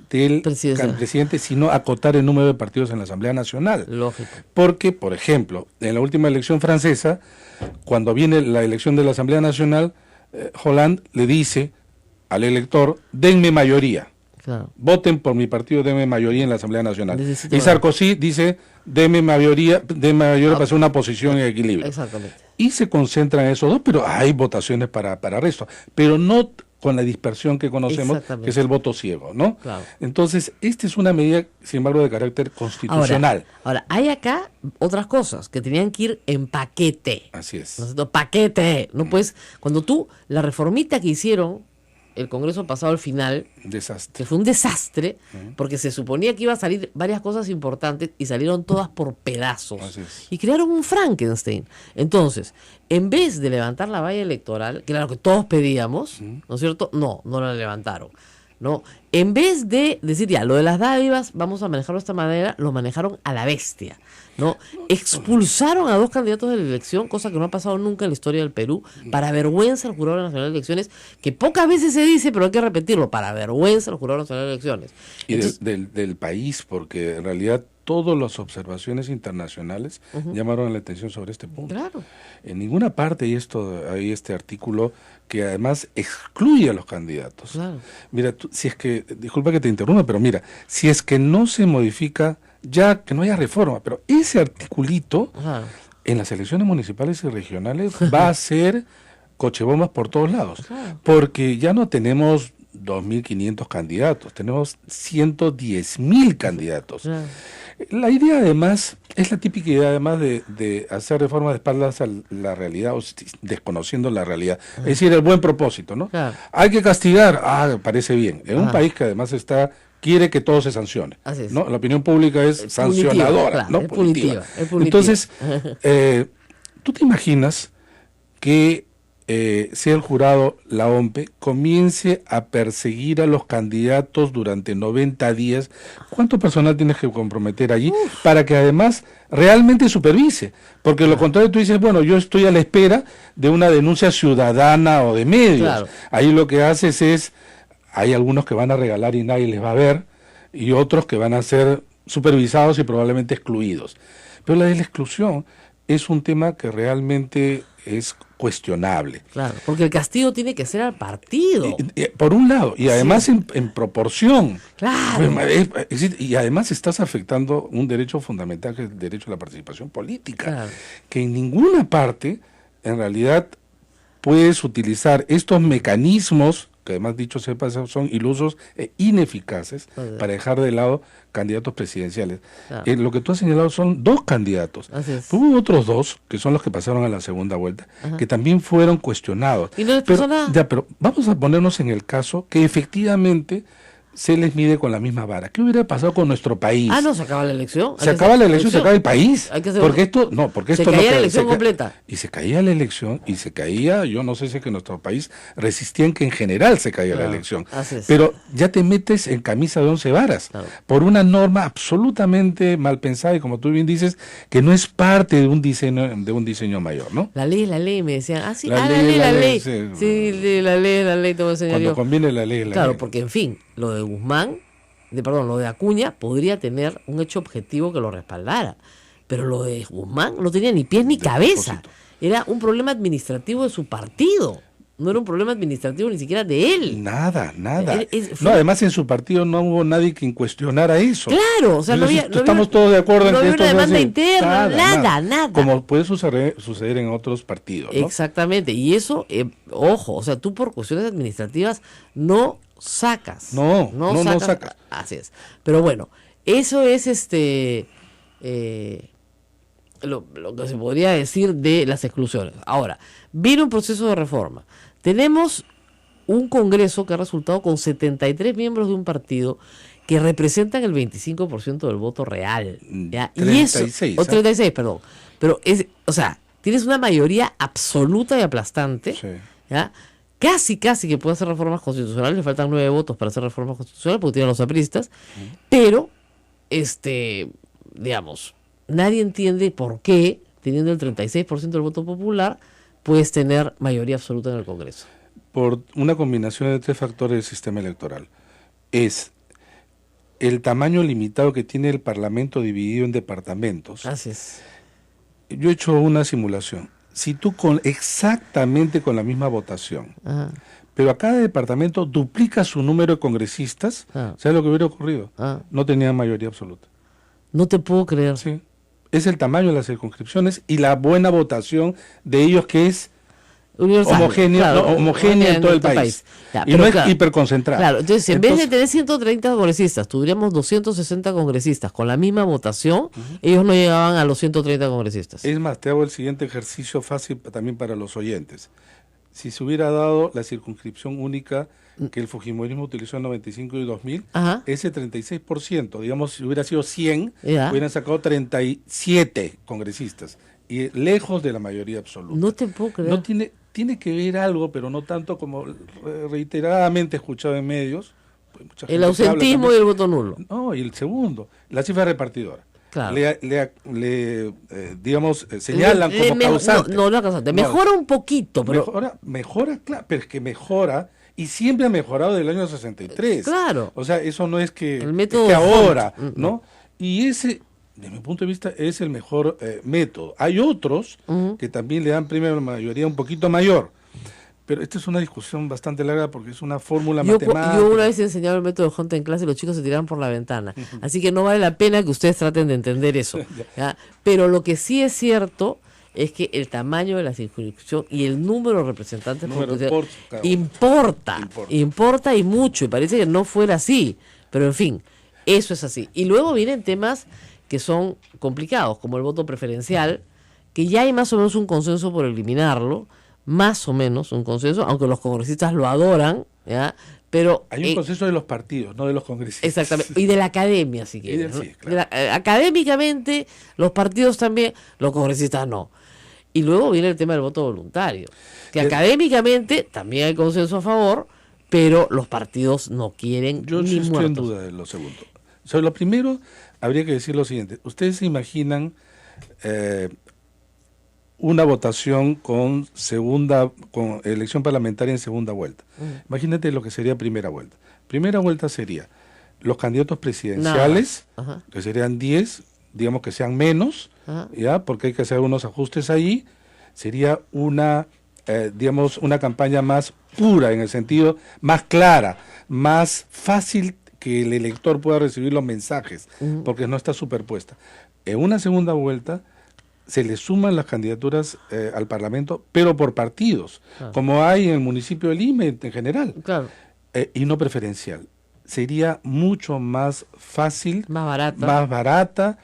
del presidente, sino acotar el número de partidos en la Asamblea Nacional. Lógico. Porque, por ejemplo, en la última elección francesa, cuando viene la elección de la Asamblea Nacional, Hollande le dice al elector, denme mayoría. Claro. Voten por mi partido, denme mayoría en la Asamblea Nacional. Necesito Y Sarkozy dice, denme mayoría para hacer una posición en equilibrio. Exactamente. Y se concentran en esos dos, pero hay votaciones para resto, pero no con la dispersión que conocemos, Exactamente. que es el voto ciego, ¿no? Claro. Entonces, esta es una medida, sin embargo, de carácter constitucional. Ahora, hay acá otras cosas que tenían que ir en paquete. Así es. ¿No es cierto? Paquete. No puedes, cuando tú, la reformita que hicieron el Congreso pasado al final, Desastre. que fue un desastre, porque se suponía que iba a salir varias cosas importantes y salieron todas por pedazos. Así es. Y crearon un Frankenstein. Entonces, en vez de levantar la valla electoral, que era lo que todos pedíamos, ¿no es cierto? No la levantaron. ¿No? En vez de decir ya, lo de las dádivas, vamos a manejarlo de esta manera, lo manejaron a la bestia, ¿no? Expulsaron a 2 candidatos de la elección, cosa que no ha pasado nunca en la historia del Perú, para vergüenza del Jurado Nacional de Elecciones, que pocas veces se dice, pero hay que repetirlo, para vergüenza del Jurado Nacional de Elecciones. Y Entonces, del país, porque en realidad todas las observaciones internacionales llamaron la atención sobre este punto. claro, En ninguna parte hay este artículo que además excluye a los candidatos. claro. Mira, si es que, disculpa que te interrumpa, pero mira, si es que no se modifica, ya que no haya reforma, pero ese articulito Ajá. en las elecciones municipales y regionales va a ser cochebombas por todos lados, Claro. porque ya no tenemos 2.500 candidatos, tenemos 110.000 candidatos. Claro. La idea además, es la típica idea además de hacer reformas de espaldas a la realidad o desconociendo la realidad. Es decir, el buen propósito, ¿no? Claro. Hay que castigar, parece bien. En un Ajá. país que además quiere que todo se sancione. Así es. ¿No? La opinión pública es sancionadora, claro, ¿no? es punitiva, es punitiva. Entonces, ¿tú te imaginas que sea el jurado, la OMPE, comience a perseguir a los candidatos durante 90 días? ¿Cuánto personal tienes que comprometer allí para que además realmente supervise? Porque lo contrario, tú dices, bueno, yo estoy a la espera de una denuncia ciudadana o de medios. Claro. Ahí lo que haces hay algunos que van a regalar y nadie les va a ver, y otros que van a ser supervisados y probablemente excluidos. Pero la de la exclusión es un tema que realmente es cuestionable. Claro, porque el castigo tiene que ser al partido. Por un lado, y además en proporción. Claro. Y además estás afectando un derecho fundamental, que es el derecho a la participación política, Claro. que en ninguna parte, en realidad, puedes utilizar estos mecanismos, que además dicho sea paso, son ilusos e ineficaces, para dejar de lado candidatos presidenciales. Claro. Lo que tú has señalado son 2 candidatos. Así es. Hubo otros 2, que son los que pasaron a la segunda vuelta, que también fueron cuestionados. Y no les pero, pasó nada. ya, pero vamos a ponernos en el caso que efectivamente se les mide con la misma vara. ¿Qué hubiera pasado con nuestro país? No, se acaba la elección. Se acaba la elección, se acaba el país. Hay que hacer porque se caía la elección completa. Y se caía la elección, y se caía, yo no sé si es que nuestro país resistía en que en general se caía la elección. Así es. Pero ya te metes en camisa de 11 varas, Claro. por una norma absolutamente mal pensada, y como tú bien dices, que no es parte de un diseño mayor, ¿no? La ley, me decían. Sí, La la ley, ley. sí. Sí, la ley, te voy a enseñar Cuando yo. conviene la ley, la Claro, ley. porque en fin, lo de Guzmán, lo de Acuña podría tener un hecho objetivo que lo respaldara, pero lo de Guzmán no tenía ni pies ni cabeza. propósito. Era un problema administrativo de su partido, no era un problema administrativo ni siquiera de él. Nada. Fue- No, además en su partido no hubo nadie quien cuestionara eso. Claro, o sea, no había, Estamos todos de acuerdo en no que había esto una se demanda hace. interna, nada. Como puede suceder en otros partidos, ¿no? Exactamente, y eso, ojo, o sea, tú por cuestiones administrativas no sacas. No sacas. Así es. Pero bueno, eso es lo que se podría decir de las exclusiones. Ahora, viene un proceso de reforma. Tenemos un Congreso que ha resultado con 73 miembros de un partido que representan el 25% del voto real. ¿ya? Y eso, 36, o 36, perdón. Pero o sea, tienes una mayoría absoluta y aplastante. Sí. ¿ya? Casi que puede hacer reformas constitucionales, le faltan 9 votos para hacer reformas constitucionales porque tienen los apristas, pero, digamos, nadie entiende por qué, teniendo el 36% del voto popular, puedes tener mayoría absoluta en el Congreso. Por una combinación de 3 factores del sistema electoral. Es el tamaño limitado que tiene el Parlamento dividido en departamentos. Así es. Yo he hecho una simulación. si tú exactamente con la misma votación, Ajá. pero a cada departamento duplica su número de congresistas, ¿sabes lo que hubiera ocurrido? No tenían mayoría absoluta. No te puedo creer. Sí. Es el tamaño de las circunscripciones y la buena votación de ellos, que es Universal, homogénea en todo el país. Ya, y no es claro, hiperconcentrada. Claro, entonces en vez de tener 130 congresistas, tuviéramos 260 congresistas con la misma votación, ellos no llegaban a los 130 congresistas. Es más, te hago el siguiente ejercicio fácil también para los oyentes. Si se hubiera dado la circunscripción única que el fujimorismo utilizó en 95 y 2000, ese 36%, digamos, si hubiera sido 100, hubieran sacado 37 congresistas, y lejos de la mayoría absoluta. No te puedo creer. No tiene que ver algo, pero no tanto como reiteradamente escuchado en medios. Pues el ausentismo y el voto nulo. No, y el segundo, la cifra repartidora. Claro. Digamos, señalan como causante. No, causante. Mejora un poquito, pero... Mejora, claro, pero es que mejora, y siempre ha mejorado desde el año 63. Claro. O sea, eso no es que, el método es que ahora, ¿no? Y ese, desde mi punto de vista, es el mejor método. Hay otros que también le dan premio a la mayoría un poquito mayor. Pero esta es una discusión bastante larga porque es una fórmula matemática. Yo una vez he enseñado el método de Hunter en clase y los chicos se tiraron por la ventana. Así que no vale la pena que ustedes traten de entender eso. ¿Ya? Pero lo que sí es cierto es que el tamaño de la circunscripción y el número de representantes importa y mucho. Y parece que no fuera así. Pero en fin, eso es así. Y luego vienen temas que son complicados, como el voto preferencial, que ya hay más o menos un consenso por eliminarlo. Más o menos un consenso, aunque los congresistas lo adoran, ¿ya? Pero hay un consenso de los partidos, no de los congresistas. Exactamente, y de la academia, si quieres. Sí, claro. Académicamente, los partidos también, los congresistas no. Y luego viene el tema del voto voluntario, que académicamente también hay consenso a favor, pero los partidos no quieren. Yo sí estoy en duda de lo segundo. Sobre lo primero, habría que decir lo siguiente. Ustedes se imaginan una votación con elección parlamentaria en segunda vuelta. Imagínate lo que sería primera vuelta. Primera vuelta sería los candidatos presidenciales, que serían 10, digamos que sean menos, ya, porque hay que hacer unos ajustes ahí. Sería una campaña más pura, en el sentido más clara, más fácil que el elector pueda recibir los mensajes, porque no está superpuesta. En una segunda vuelta se le suman las candidaturas al Parlamento, pero por partidos, como hay en el municipio de Lima en general, y no preferencial. Sería mucho más fácil, más barata,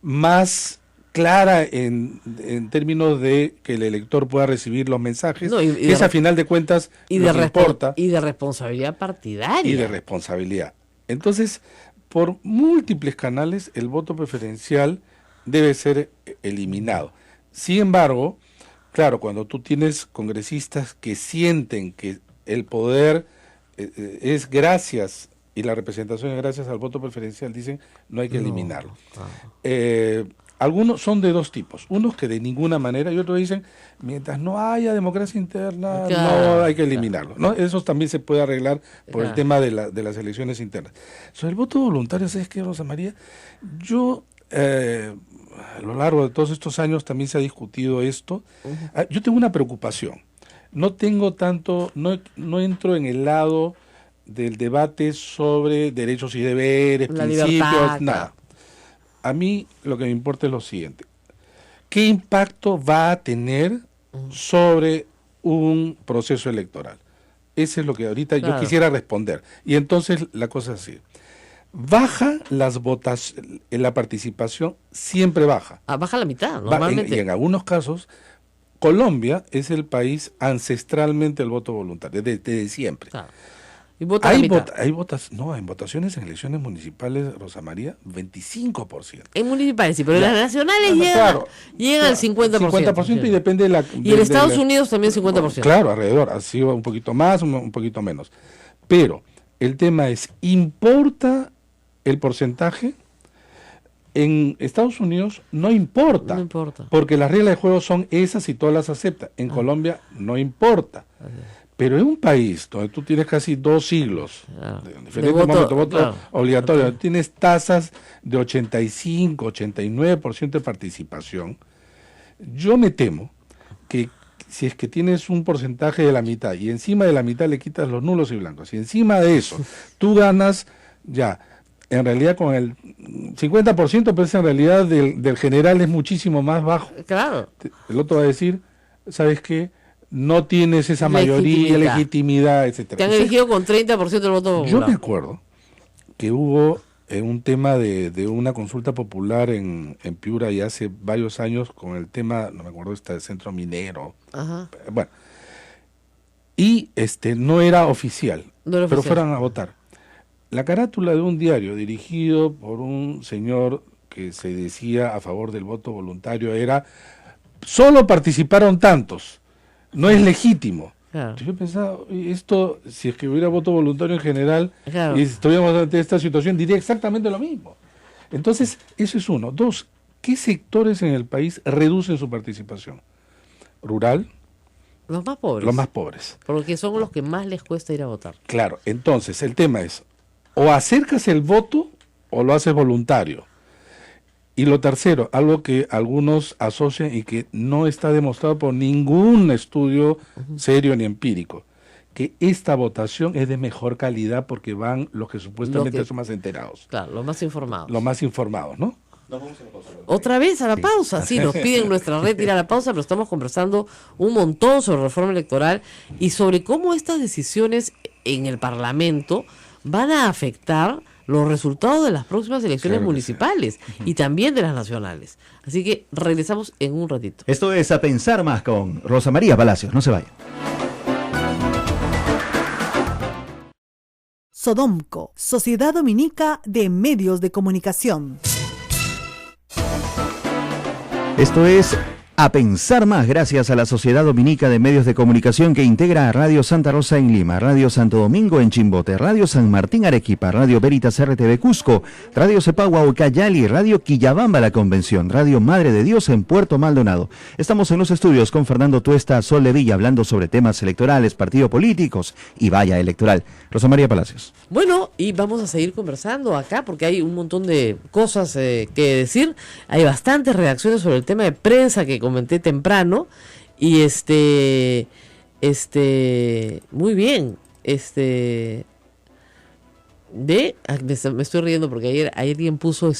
más clara en términos de que el elector pueda recibir los mensajes, que es a final de cuentas lo que importa. Y de responsabilidad partidaria. Y de responsabilidad. Entonces, por múltiples canales, el voto preferencial debe ser eliminado. Sin embargo, claro, cuando tú tienes congresistas que sienten que el poder es gracias y la representación es gracias al voto preferencial, dicen no hay que eliminarlo. Algunos son de dos tipos, unos que de ninguna manera, y otros dicen mientras no haya democracia interna no hay que eliminarlo, ¿no? Eso también se puede arreglar por el tema de las elecciones internas. Sobre el voto voluntario, ¿sabes qué, Rosa María? Yo a lo largo de todos estos años también se ha discutido esto. Yo tengo una preocupación. No entro en el lado del debate sobre derechos y deberes, la principios, libertad, nada. A mí lo que me importa es lo siguiente. ¿Qué impacto va a tener sobre un proceso electoral? Ese es lo que ahorita yo quisiera responder. Y entonces la cosa es así. Baja las votaciones, la participación siempre baja. Baja la mitad, normalmente. Y en algunos casos, Colombia es el país ancestralmente del voto voluntario, desde siempre. ¿Y vota la mitad? Hay votaciones en elecciones municipales, Rosa María, 25%. En municipales sí, pero en las nacionales llegan al 50%. 50% y depende de la... Y en Estados Unidos también 50%. Claro, alrededor, así un poquito más, un poquito menos. Pero el tema es, ¿importa el porcentaje? En Estados Unidos no importa, porque las reglas de juego son esas y todas las aceptan. En Colombia no importa. Pero en un país donde tú tienes casi 2 siglos, en diferentes momentos, voto obligatorio, tienes tasas de 85, 89% de participación, yo me temo que si es que tienes un porcentaje de la mitad y encima de la mitad le quitas los nulos y blancos, y encima de eso tú ganas ya, en realidad con el 50%, pero en realidad del general es muchísimo más bajo. Claro. El otro va a decir, ¿sabes qué? No tienes esa mayoría, legitimidad, etcétera. Te han elegido con 30% del voto popular. Yo me acuerdo que hubo un tema de una consulta popular en Piura ya hace varios años con el tema, no me acuerdo, del centro minero. Ajá. Bueno, y no era oficial, No era pero oficial. fueron a votar. La carátula de un diario dirigido por un señor que se decía a favor del voto voluntario era: solo participaron tantos, no es legítimo. Claro. Entonces yo pensaba, esto, si es que hubiera voto voluntario en general, Claro. y estuviéramos ante esta situación, diría exactamente lo mismo. Entonces, eso es uno. Dos, ¿qué sectores en el país reducen su participación? Rural, Los más pobres. los más pobres. Porque son los que más les cuesta ir a votar. Claro, entonces el tema es, o acercas el voto o lo haces voluntario. Y lo tercero, algo que algunos asocian y que no está demostrado por ningún estudio serio ni empírico, que esta votación es de mejor calidad porque van los que supuestamente son más enterados, Claro, los más informados. los más informados, ¿no? Otra vez a la pausa, sí, nos piden nuestra red ir a la pausa, pero estamos conversando un montón sobre reforma electoral y sobre cómo estas decisiones en el Parlamento van a afectar los resultados de las próximas elecciones Claro que municipales y también de las nacionales. Así que regresamos en un ratito. Esto es A Pensar Más con Rosa María Palacios. No se vayan. Sodomco, Sociedad Dominica de Medios de Comunicación. Esto es A Pensar Más, gracias a la Sociedad Dominica de Medios de Comunicación que integra a Radio Santa Rosa en Lima, Radio Santo Domingo en Chimbote, Radio San Martín Arequipa, Radio Veritas RTV Cusco, Radio Cepagua Ucayali, Radio Quillabamba La Convención, Radio Madre de Dios en Puerto Maldonado. Estamos en los estudios con Fernando Tuesta, Sol de Villa, hablando sobre temas electorales, partidos políticos y valla electoral. Rosa María Palacios. Bueno, y vamos a seguir conversando acá porque hay un montón de cosas que decir. Hay bastantes reacciones sobre el tema de prensa que comenté temprano y muy bien, me estoy riendo porque ayer alguien puso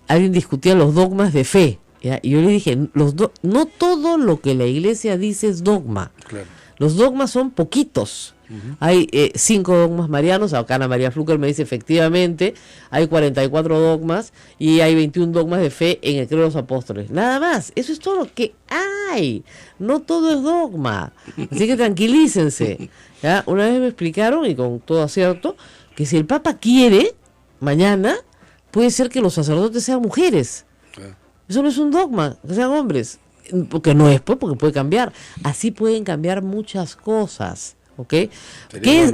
alguien discutía los dogmas de fe, ¿ya? Y yo le dije, no todo lo que la iglesia dice es dogma. Claro. Los dogmas son poquitos. Hay 5 dogmas marianos. Acá Ana María Fluker me dice, efectivamente, hay 44 dogmas y hay 21 dogmas de fe en el credo de los apóstoles. Nada más, eso es todo lo que hay. No todo es dogma. Así que tranquilícense. ¿Ya? Una vez me explicaron, y con todo acierto, que si el Papa quiere, mañana, puede ser que los sacerdotes sean mujeres. Eso no es un dogma, que sean hombres. Porque no es, pues, porque puede cambiar. Así pueden cambiar muchas cosas. ¿Ok? ¿Qué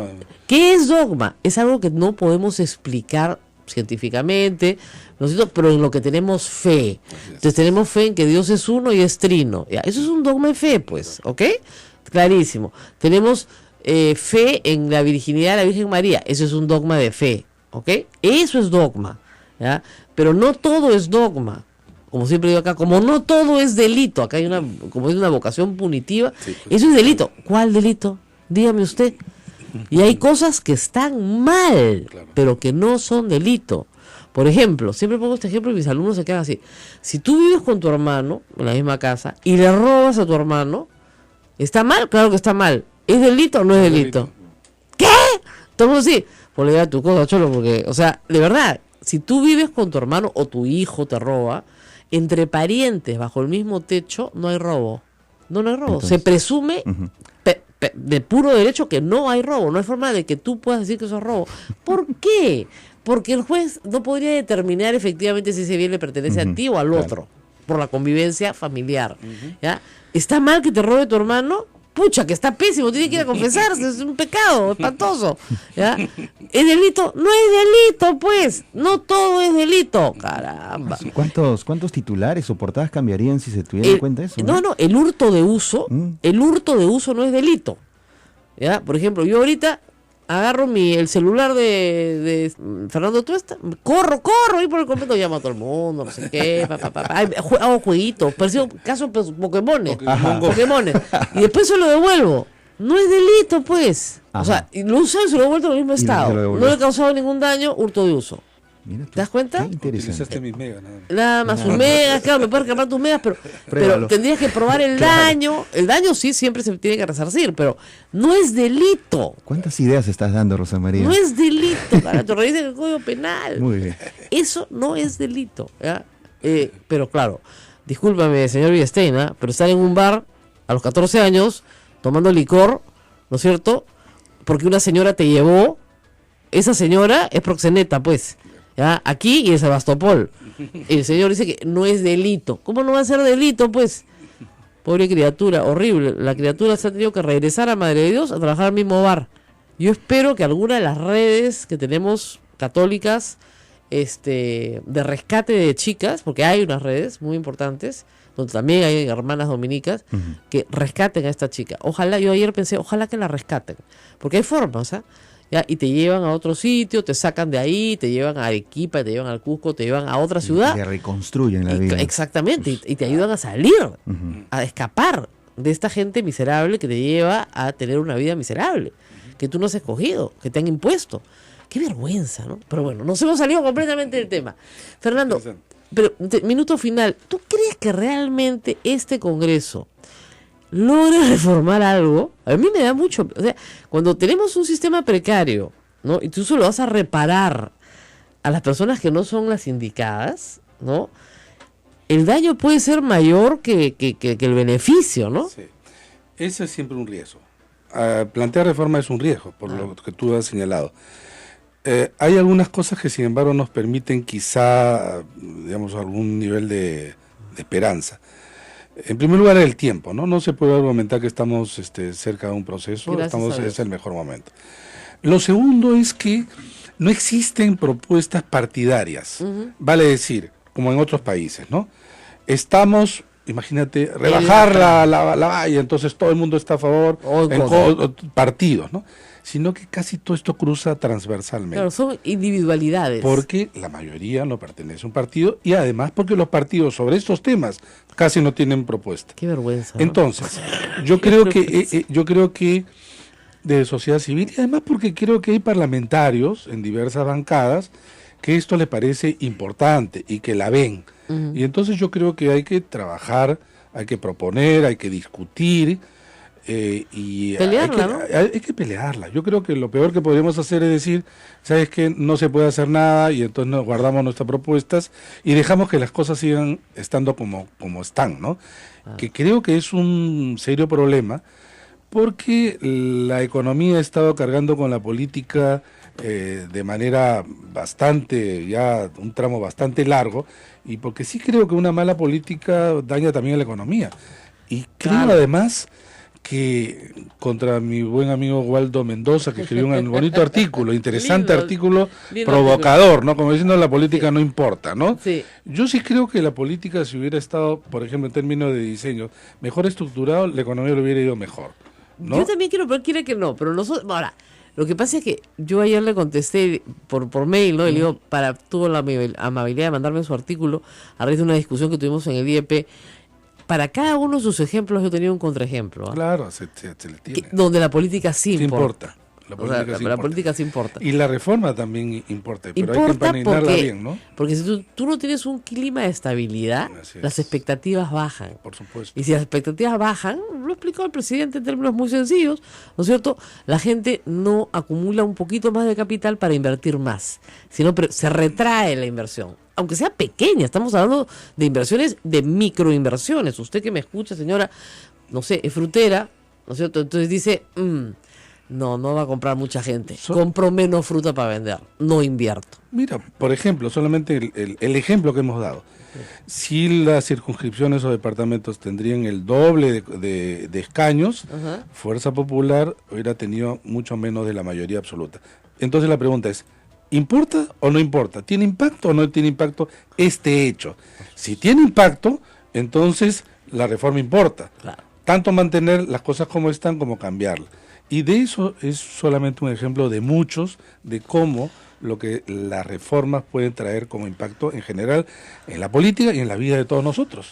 es dogma? Es algo que no podemos explicar científicamente, ¿no es cierto? Pero en lo que tenemos fe. Entonces tenemos fe en que Dios es uno y es trino. ¿Ya? Eso es un dogma de fe, pues. ¿Ok? Clarísimo. Tenemos fe en la virginidad de la Virgen María. Eso es un dogma de fe. ¿Ok? Eso es dogma. ¿Ya? Pero no todo es dogma. Como siempre digo acá, como no todo es delito, acá hay como es una vocación punitiva, eso es delito. ¿Cuál delito? Dígame usted. Y hay cosas que están mal, pero que no son delito. Por ejemplo, siempre pongo este ejemplo y mis alumnos se quedan así. Si tú vives con tu hermano en la misma casa y le robas a tu hermano, ¿está mal? Claro que está mal. ¿Es delito o no es delito? ¿Qué? Todo así. Por le a tu cosa, cholo, porque, o sea, de verdad, si tú vives con tu hermano o tu hijo te roba, entre parientes bajo el mismo techo no hay robo. No hay robo. Entonces, se presume de puro derecho que no hay robo. No hay forma de que tú puedas decir que eso es robo. ¿Por qué? Porque el juez no podría determinar efectivamente si ese bien le pertenece a ti o al otro, por la convivencia familiar. ¿Ya? ¿Está mal que te robe tu hermano? Pucha, que está pésimo, tiene que ir a confesarse, es un pecado espantoso. ¿Ya? ¿Es delito? No es delito, pues. No todo es delito. Caramba. ¿Cuántos titulares o portadas cambiarían si se tuviera en cuenta eso? No, el hurto de uso, no es delito. ¿Ya? Por ejemplo, yo ahorita agarro el celular de Fernando Tuesta, corro ahí por el convento, llamo a todo el mundo, no sé qué, hago jueguitos, parecido caso Pokémones, y después se lo devuelvo. No es delito, pues. Ajá. O sea, lo uso y se lo he vuelto al mismo estado. No le he causado ningún daño, hurto de uso. Mira tú, ¿Te das cuenta? qué interesante. Utilizaste mis megas, nada más. Nada más sus megas, claro, me puedes reclamar tus megas, pero Pruébalo. tendrías que probar el daño. El daño sí siempre se tiene que resarcir, pero no es delito. ¿Cuántas ideas estás dando, Rosa María? No es delito, carajo, revisen el Código Penal. Muy bien. Eso no es delito, ¿ya? Pero claro, discúlpame, señor Villestein, ¿ah? Pero estar en un bar a los 14 años tomando licor, ¿no es cierto? Porque una señora te llevó, esa señora es proxeneta, pues, ¿ya? Aquí y en Sebastopol. El señor dice que no es delito. ¿Cómo no va a ser delito, pues? Pobre criatura, horrible. La criatura se ha tenido que regresar a Madre de Dios a trabajar al mismo bar. Yo espero que alguna de las redes que tenemos católicas, de rescate de chicas, porque hay unas redes muy importantes, donde también hay hermanas dominicas, que rescaten a esta chica. Ojalá, yo ayer pensé, ojalá que la rescaten, porque hay formas, ¿ah? ¿Ya? Y te llevan a otro sitio, te sacan de ahí, te llevan a Arequipa, te llevan al Cusco, te llevan a otra ciudad. Que reconstruyen la vida. Exactamente, y te ayudan a salir, a escapar de esta gente miserable que te lleva a tener una vida miserable, que tú no has escogido, que te han impuesto. Qué vergüenza, ¿no? Pero bueno, nos hemos salido completamente del tema. Fernando, pero minuto final, ¿tú crees que realmente este Congreso logra reformar algo? A mí me da mucho, o sea, cuando tenemos un sistema precario, ¿no? Y tú solo vas a reparar a las personas que no son las indicadas, ¿no? El daño puede ser mayor que el beneficio, ¿no? Sí. Ese es siempre un riesgo. Plantear reforma es un riesgo, por lo que tú has señalado. Hay algunas cosas que sin embargo nos permiten quizá, digamos, algún nivel de esperanza. En primer lugar, el tiempo, ¿no? No se puede argumentar que estamos cerca de un proceso, es el mejor momento. Lo segundo es que no existen propuestas partidarias, vale decir, como en otros países, ¿no? Estamos, imagínate, rebajar la valla, entonces todo el mundo está a favor, partidos, ¿no? Sino que casi todo esto cruza transversalmente. Claro, son individualidades. Porque la mayoría no pertenece a un partido y además porque los partidos sobre estos temas casi no tienen propuesta. Qué vergüenza, ¿no? Entonces, yo creo que de sociedad civil, y además porque creo que hay parlamentarios en diversas bancadas que esto les parece importante y que la ven. Y entonces yo creo que hay que trabajar, hay que proponer, hay que discutir, y pelearla, hay que pelearla. Yo creo que lo peor que podríamos hacer es decir, sabes que no se puede hacer nada y entonces nos guardamos nuestras propuestas y dejamos que las cosas sigan estando como están, ¿no? Que creo que es un serio problema porque la economía ha estado cargando con la política de manera bastante, ya un tramo bastante largo, y porque sí creo que una mala política daña también a la economía. Y creo además que contra mi buen amigo Waldo Mendoza, que escribió un bonito artículo, interesante artículo, provocador, ¿no? Como diciendo la política no importa, ¿no? Sí. Yo sí creo que la política, si hubiera estado, por ejemplo, en términos de diseño, mejor estructurado, la economía le hubiera ido mejor, ¿no? Yo también quiero, pero quiere que no, pero nosotros, ahora, lo que pasa es que yo ayer le contesté por mail, ¿no? Y le digo, tuvo la amabilidad de mandarme su artículo a raíz de una discusión que tuvimos en el IEP. Para cada uno de sus ejemplos yo tenía un contraejemplo. ¿Eh? Claro, se le tiene. Donde la política sí importa. La política sí importa. Y la reforma también importa, pero hay que empaninarla bien, ¿no? Porque si tú no tienes un clima de estabilidad, las expectativas bajan. Por supuesto. Y si las expectativas bajan, lo explicó el presidente en términos muy sencillos, ¿no es cierto? La gente no acumula un poquito más de capital para invertir más, sino se retrae la inversión. Aunque sea pequeña, estamos hablando de inversiones, de microinversiones. Usted que me escucha, señora, no sé, es frutera, ¿no es cierto? Entonces dice, no va a comprar mucha gente. Compro menos fruta para vender, no invierto. Mira, por ejemplo, solamente el ejemplo que hemos dado. Si las circunscripciones o departamentos tendrían el doble de escaños, Fuerza Popular hubiera tenido mucho menos de la mayoría absoluta. Entonces la pregunta es, ¿importa o no importa? ¿Tiene impacto o no tiene impacto este hecho? Si tiene impacto, entonces la reforma importa. Claro. Tanto mantener las cosas como están como cambiarlas. Y de eso es solamente un ejemplo de muchos, de cómo lo que las reformas pueden traer como impacto en general en la política y en la vida de todos nosotros.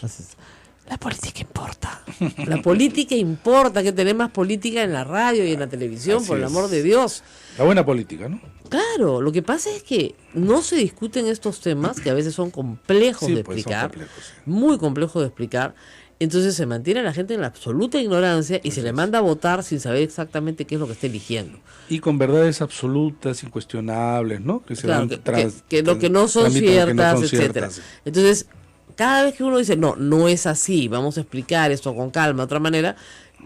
La política importa. La política importa, que tener más política en la radio y en la televisión, Así por el es. amor de Dios. La buena política, ¿no? Claro, lo que pasa es que no se discuten estos temas, que a veces son complejos Sí, de pues, son explicar, complejos, sí. muy complejos de explicar. Entonces se mantiene a la gente en la absoluta ignorancia y se le manda a votar sin saber exactamente qué es lo que está eligiendo. Y con verdades absolutas, incuestionables, ¿no? Que se Claro, van que no son transmiten que no ciertas, son etcétera. ciertas. Entonces, cada vez que uno dice, no es así, vamos a explicar esto con calma, de otra manera,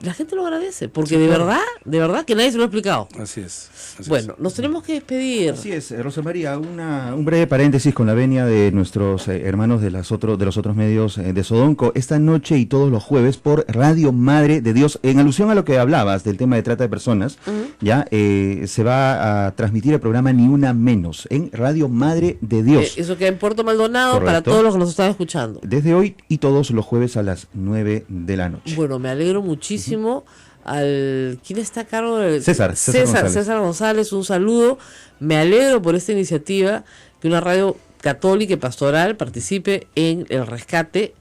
la gente lo agradece, porque Sí, de claro. verdad que nadie se lo ha explicado. Así es. así Bueno, es. nos tenemos que despedir. Así es, Rosa María, un breve paréntesis con la venia de nuestros hermanos de los otros medios de Sodonco, esta noche y todos los jueves por Radio Madre de Dios, en alusión a lo que hablabas del tema de trata de personas, ya se va a transmitir el programa Ni Una Menos en Radio Madre de Dios. Eso queda en Puerto Maldonado. Correcto. Para todos los que nos están escuchando. Desde hoy y todos los jueves a las 9 de la noche. Bueno, me alegro muchísimo. ¿Quién está a cargo del César González, un saludo. Me alegro por esta iniciativa que una radio católica y pastoral participe en el rescate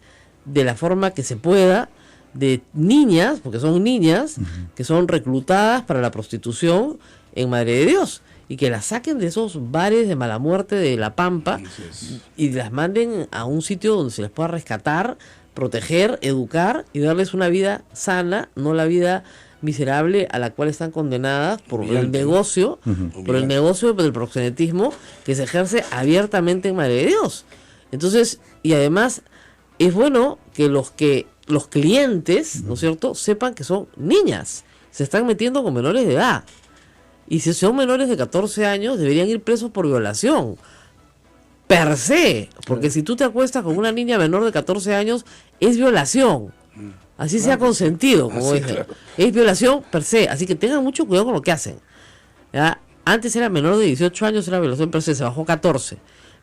de la forma que se pueda de niñas, porque son niñas, que son reclutadas para la prostitución en Madre de Dios, y que las saquen de esos bares de mala muerte de La Pampa Así es. y las manden a un sitio donde se les pueda rescatar, proteger, educar y darles una vida sana, no la vida miserable a la cual están condenadas por el Humillante. negocio, por el negocio del proxenetismo que se ejerce abiertamente en Madre de Dios. Entonces, y además es bueno que los clientes, ¿no es cierto?, sepan que son niñas, se están metiendo con menores de edad. Y si son menores de 14 años, deberían ir presos por violación. Per se, porque si tú te acuestas con una niña menor de 14 años, es violación. Así sea consentido, como Así, dije. claro. Es violación per se, así que tengan mucho cuidado con lo que hacen. ¿Ya? Antes era menor de 18 años, era violación per se, se bajó a 14.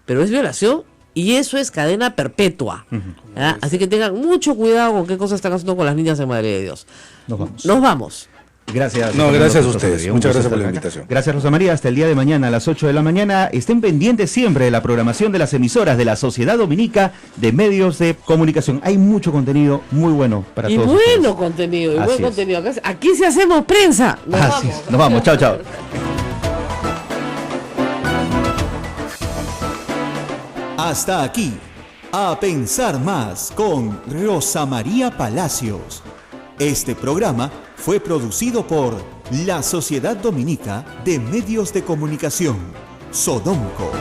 Pero es violación y eso es cadena perpetua. ¿Ya? Así que tengan mucho cuidado con qué cosas están haciendo con las niñas en Madre de Dios. Nos vamos. Nos vamos. Gracias. No, Fernando, gracias a Rosa ustedes. María. Un Muchas gusto gracias por la estar acá. invitación. Gracias, Rosa María. Hasta el día de mañana a las 8 de la mañana. Estén pendientes siempre de la programación de las emisoras de la Sociedad Dominica de Medios de Comunicación. Hay mucho contenido muy bueno para Y todos bueno ustedes. contenido, y Así buen es. contenido. Aquí sí hacemos prensa. Nos Así vamos. es. Nos vamos. Chao, chao. Hasta aquí, A Pensar Más con Rosa María Palacios. Este programa fue producido por la Sociedad Dominica de Medios de Comunicación, Sodonco.